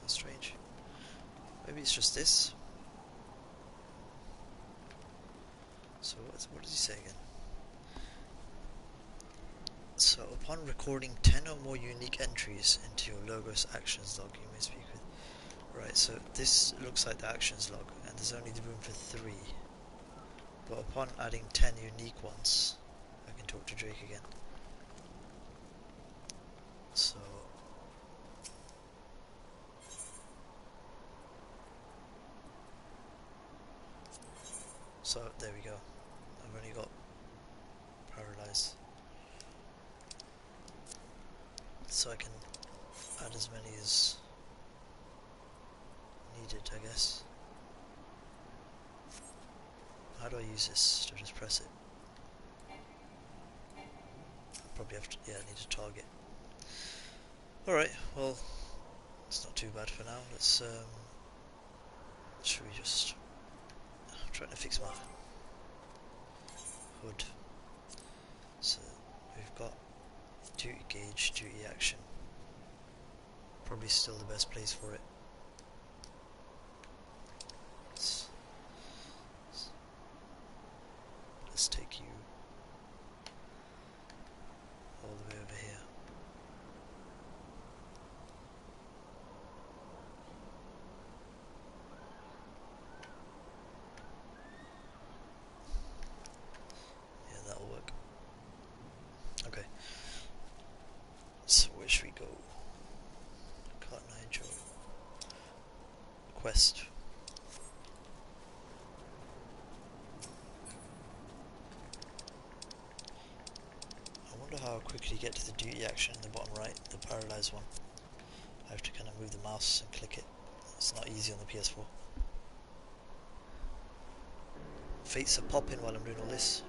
Strange. Maybe it's just this. So what does he say again? So upon recording 10 or more unique entries into your logos actions log, you may speak with. Right, so this looks like the actions log, and there's only the room for 3. But upon adding 10 unique ones, I can talk to Drake again. So there we go. I've only got paralyzed, so I can add as many as needed, I guess. How do I use this? Do I just press it? Probably have to, yeah, I need to target. Alright, well, it's not too bad for now. Let's, should we just... I'm trying to fix my hood. So, we've got duty gauge, duty action. Probably still the best place for it. Let's take you all the way over here. Yeah, that'll work. Okay. quest. I wonder how quickly you get to the duty action in the bottom right, the paralyzed one. I have to kind of move the mouse and click it. It's not easy on the PS4. Fates are popping while I'm doing all this.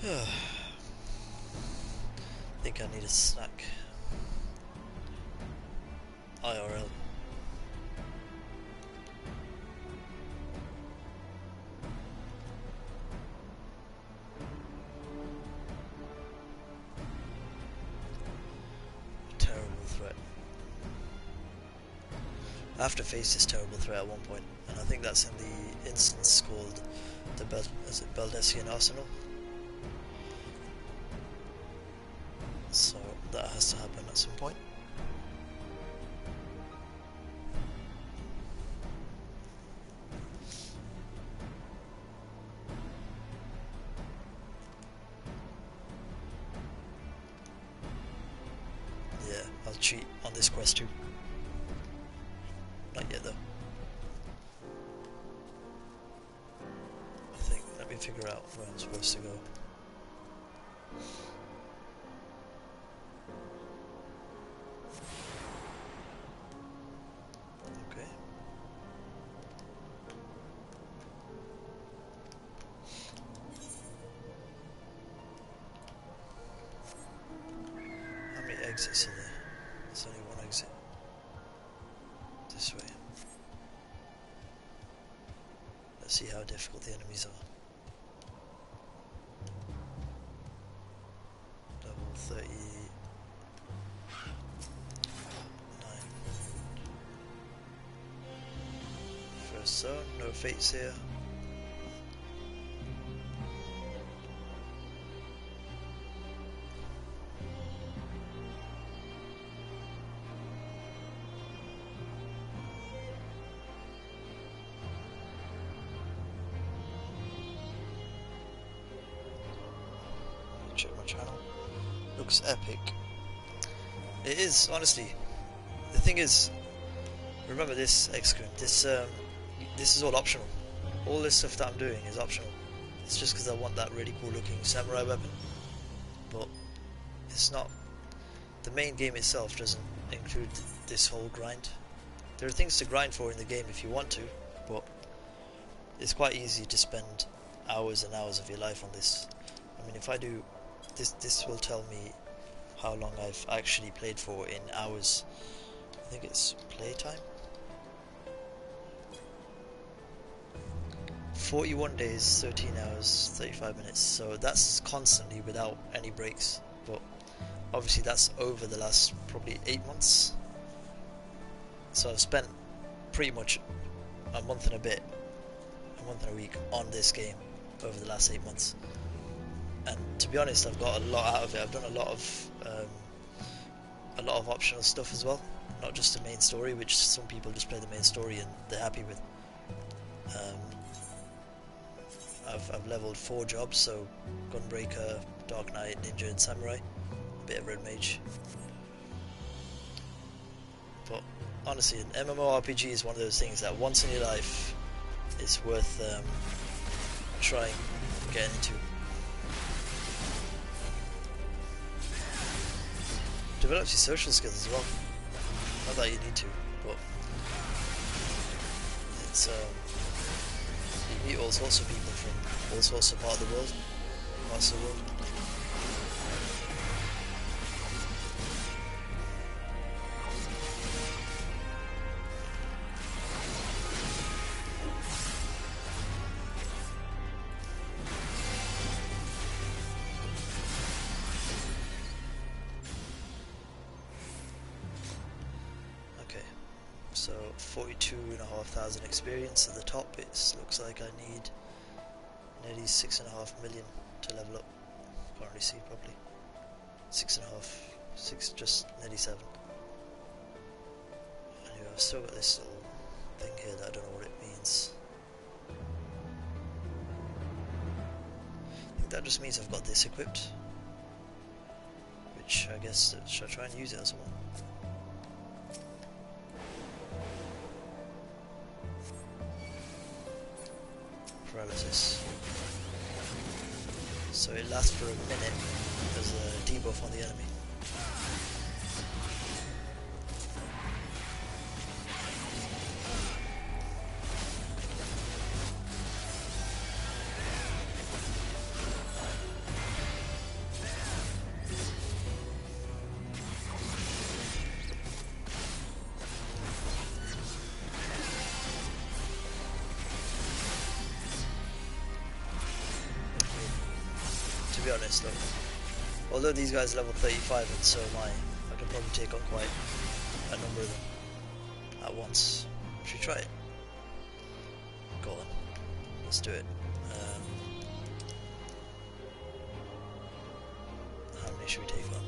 I think I need a snack. IRL. Terrible threat. I have to face this terrible threat at one point, and I think that's in the instance called the Baldessian Arsenal. So that has to happen at some point. Yeah, I'll cheat on this quest too. Not yet though. I think, let me figure out where I'm supposed to go. Exits are there? There's only one exit. This way. Let's see how difficult the enemies are. Level 39. First zone, no fates here. Check my channel. Looks epic. It is, honestly. The thing is, remember this, Excrement. This is all optional. All this stuff that I'm doing is optional. It's just because I want that really cool looking samurai weapon. But it's not. The main game itself doesn't include this whole grind. There are things to grind for in the game if you want to, but it's quite easy to spend hours and hours of your life on this. I mean, if I do this will tell me how long I've actually played for in hours. I think it's playtime. 41 days, 13 hours, 35 minutes. So that's constantly without any breaks. But obviously that's over the last probably 8 months. So I've spent pretty much a month and a bit, a month and a week on this game over the last 8 months. And to be honest, I've got a lot out of it. I've done a lot of optional stuff as well, not just the main story, which some people just play the main story and they're happy with. I've leveled 4 jobs, so Gunbreaker, Dark Knight, Ninja and Samurai, a bit of Red Mage. But honestly, an MMORPG is one of those things that once in your life it's worth trying getting into. Develops your social skills as well. Not that you need to, but it's you meet all sorts of people from all sorts of parts of the world. So 42,500 experience at the top. It looks like I need nearly 6.5 million to level up. Can't really see properly. 6.5, 6, just nearly 7. Anyway, I've still got this little thing here that I don't know what it means. I think that just means I've got this equipped, which I guess, should I try and use it as well? Paralysis. So it lasts for a minute as a debuff on the enemy. To be honest, look, although these guys are level 35 and so am I can probably take on quite a number of them at once. Should we try it? Go on, let's do it. How many should we take on?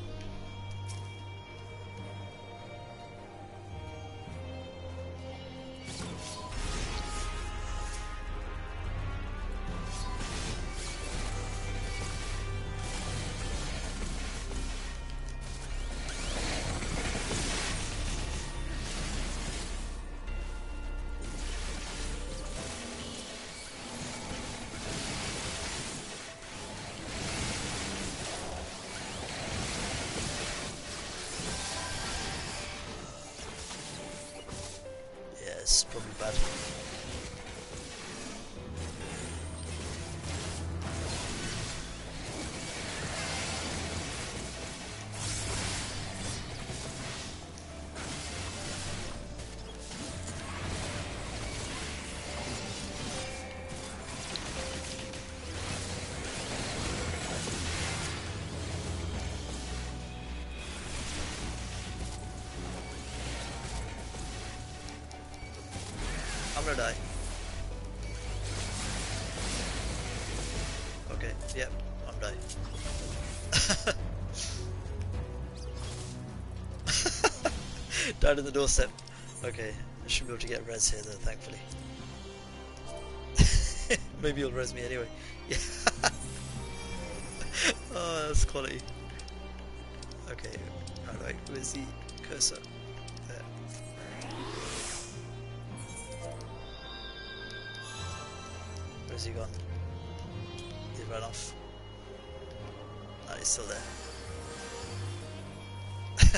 It's probably bad. I'm gonna die. Okay, yep, I'm dying. Died on the doorstep. Okay, I should be able to get res here though, thankfully. Maybe you'll res me anyway. Yeah. Oh, that's quality. Okay, alright, where's the cursor? There. Where's he gone? He ran off. Ah, he's still there.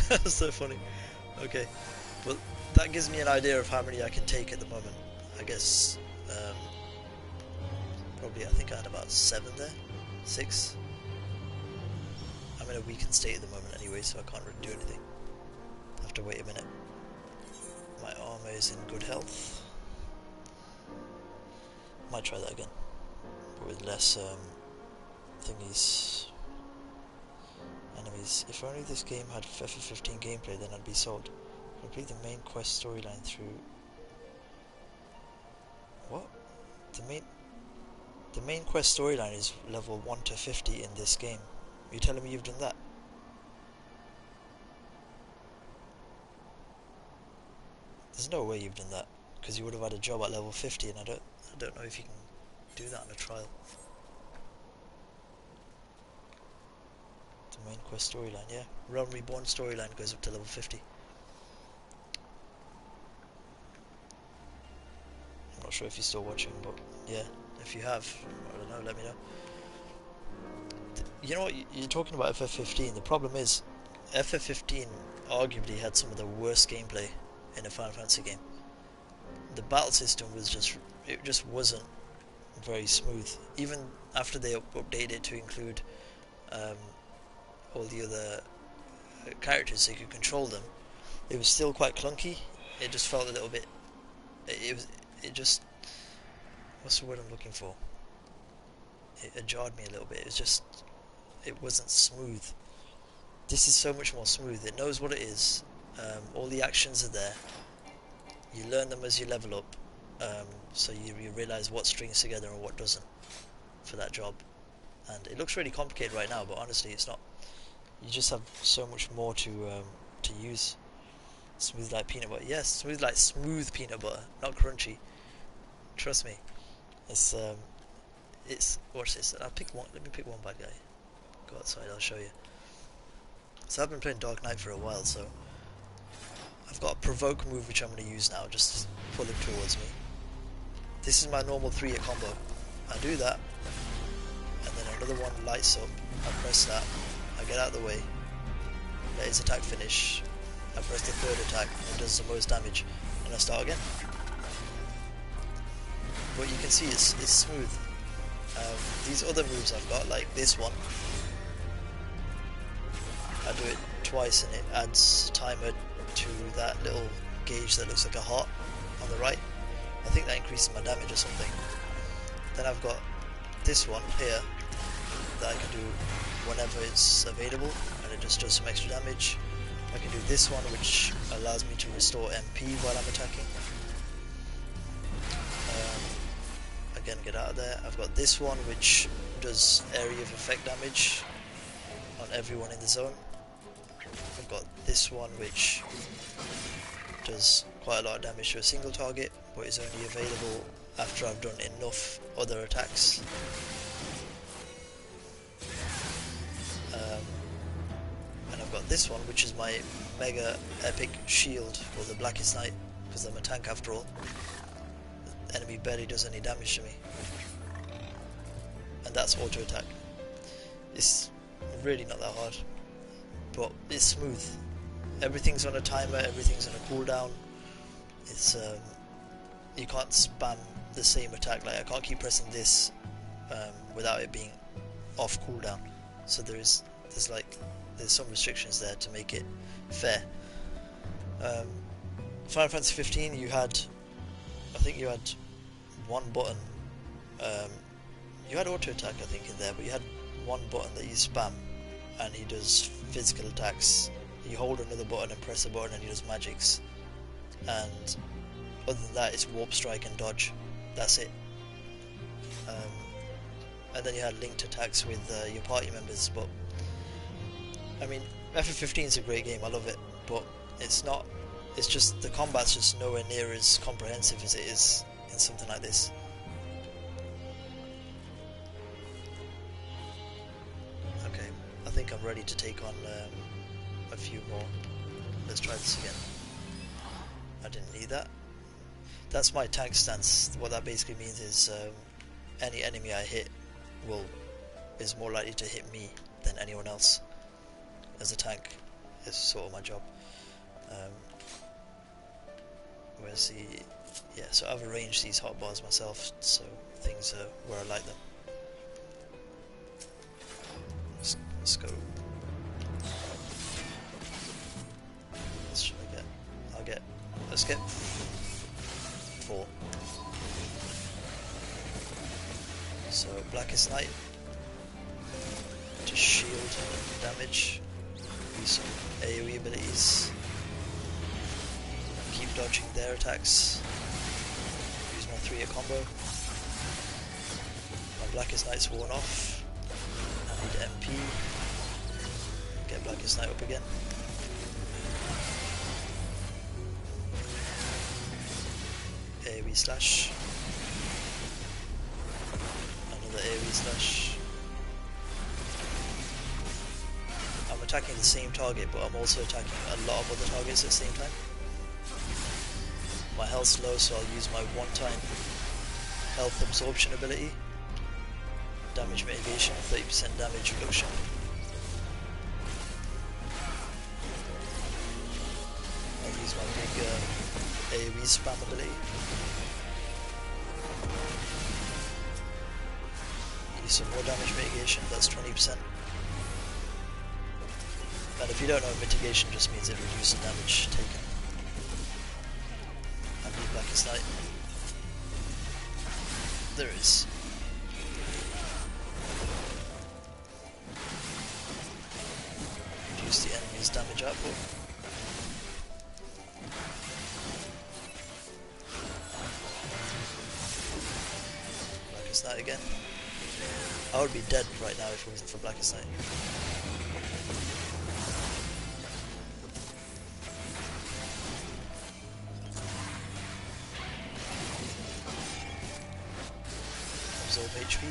That's so funny. Okay, well that gives me an idea of how many I can take at the moment. I guess probably I think I had about 7 there, 6. I'm in a weakened state at the moment anyway, so I can't really do anything. I have to wait a minute. My armor is in good health. Might try that again, but with less thingies, enemies. If only this game had FF15 gameplay, then I'd be sold. Complete the main quest storyline through. What? The main quest storyline is level 1 to 50 in this game. Are you telling me you've done that? There's no way you've done that, because you would have had a job at level 50, and I don't know if you can do that on a trial. The main quest storyline, yeah. Realm Reborn storyline goes up to level 50. I'm not sure if you're still watching, but yeah, if you have, I don't know, let me know. You know what, you're talking about FF15, the problem is, FF15 arguably had some of the worst gameplay in a Final Fantasy game. The battle system was just wasn't very smooth. Even after they updated it to include all the other characters so you could control them, it was still quite clunky. It just felt a little bit, it just, what's the word I'm looking for? It jarred me a little bit. It wasn't smooth. This is so much more smooth. It knows what it is. All the actions are there. You learn them as you level up, so you realize what strings together and what doesn't for that job. And it looks really complicated right now, but honestly it's not. You just have so much more to use. Smooth like peanut butter. Yes, smooth like smooth peanut butter, not crunchy. Trust me. It's watch this. I'll pick one. Let me pick one bad guy. Go outside. I'll show you. So I've been playing Dark Knight for a while, so I've got a provoke move which I'm going to use now, just to pull him towards me. This is my normal 3-hit combo. I do that, and then another one lights up. I press that. I get out of the way. Let his attack finish. I press the third attack, and it does the most damage, and I start again. But you can see it's smooth. These other moves I've got, like this one, I do it twice and it adds timer to that little gauge that looks like a heart on the right. I think that increases my damage or something. Then I've got this one here that I can do whenever it's available, and it just does some extra damage. I can do this one which allows me to restore MP while I'm attacking. Again, get out of there. I've got this one which does area of effect damage on everyone in the zone. I've got this one which does quite a lot of damage to a single target, but is only available after I've done enough other attacks. And I've got this one which is my mega epic shield, or the Blackest Knight, because I'm a tank after all. The enemy barely does any damage to me, and that's auto attack. It's really not that hard, but it's smooth. Everything's on a timer, everything's on a cooldown. It's you can't spam the same attack. Like I can't keep pressing this without it being off cooldown. So there's some restrictions there to make it fair. Final Fantasy 15, I think you had one button. You had auto attack, I think, in there, but you had one button that you spam, and he does physical attacks. You hold another button and press a button, and he does magics. And other than that, it's warp strike and dodge. That's it. And then you had linked attacks with your party members. But I mean, FF15 is a great game. I love it, but it's not. It's just the combat's just nowhere near as comprehensive as it is in something like this. Okay, I think I'm ready to take on a few more. Let's try this again. I didn't need that. That's my tank stance. What that basically means is any enemy I hit is more likely to hit me than anyone else. As a tank, is sort of my job. Where's the... yeah, so I've arranged these hotbars myself, so things are where I like them. Let's go. What should I get? Let's get 4. So Blackest Knight to shield damage. Use some AoE abilities. Keep dodging their attacks. Use my 3-hit combo. My Blackest Knight's worn off. I need MP. Get Blackest Knight up again. AoE slash. Another AoE slash. I'm attacking the same target, but I'm also attacking a lot of other targets at the same time. My health's low, so I'll use my one-time health absorption ability. Damage mitigation, 30% damage reduction. I'll use my big AoE spam ability. Use some more damage mitigation, that's 20%. And if you don't know, mitigation just means it reduces damage taken. I need Blackest Knight. There is. Reduce the enemy's damage output. Blackest Night again. I would be dead right now if it wasn't for Blackest Night. Absorb HP.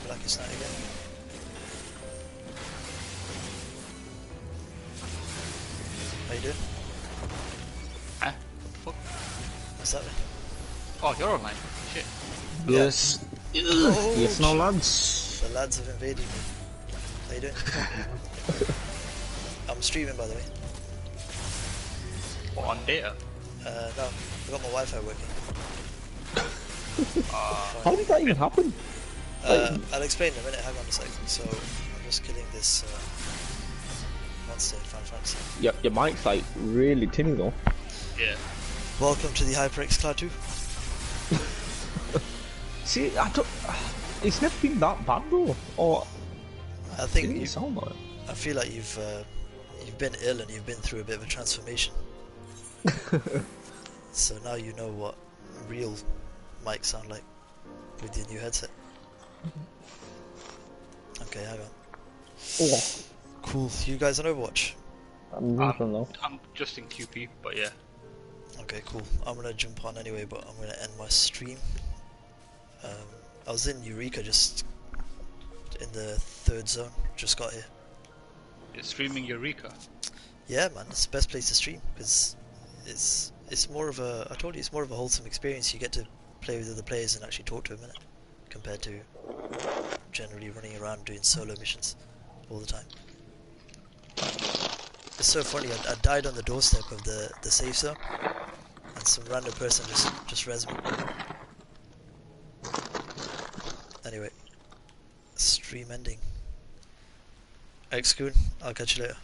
Blackest Night again. How you doing? What the fuck? What's that mean? Oh, you're online. Shit. Yes. Oh, Yes, no lads. the lads have invaded me. How you doing? I'm streaming, by the way. What, on data? No, I got my Wi-Fi working. How did that even happen? I'll explain in a minute, hang on a second. So, I'm just killing this monster in Final Fantasy. Your mic's like really tinny though. Yeah. Welcome to the HyperX Cloud 2. See, I don't. It's never been that bad though. Or I think didn't you, sound like it. I feel like you've been ill and you've been through a bit of a transformation. So now you know what real mics sound like with your new headset. Okay, hang on. Oh, Cool. You guys on Overwatch? I'm different though. I'm just in QP, but yeah. Okay, cool. I'm gonna jump on anyway, but I'm gonna end my stream. I was in Eureka, just in the 3rd zone. Just got here. You're streaming Eureka. Yeah, man, it's the best place to stream because it's more of a. I told you, it's more of a wholesome experience. You get to play with other players and actually talk to them in it, compared to generally running around doing solo missions all the time. It's so funny. I died on the doorstep of the safe zone, and some random person just res me. Anyway, stream ending. X-Coon, I'll catch you later.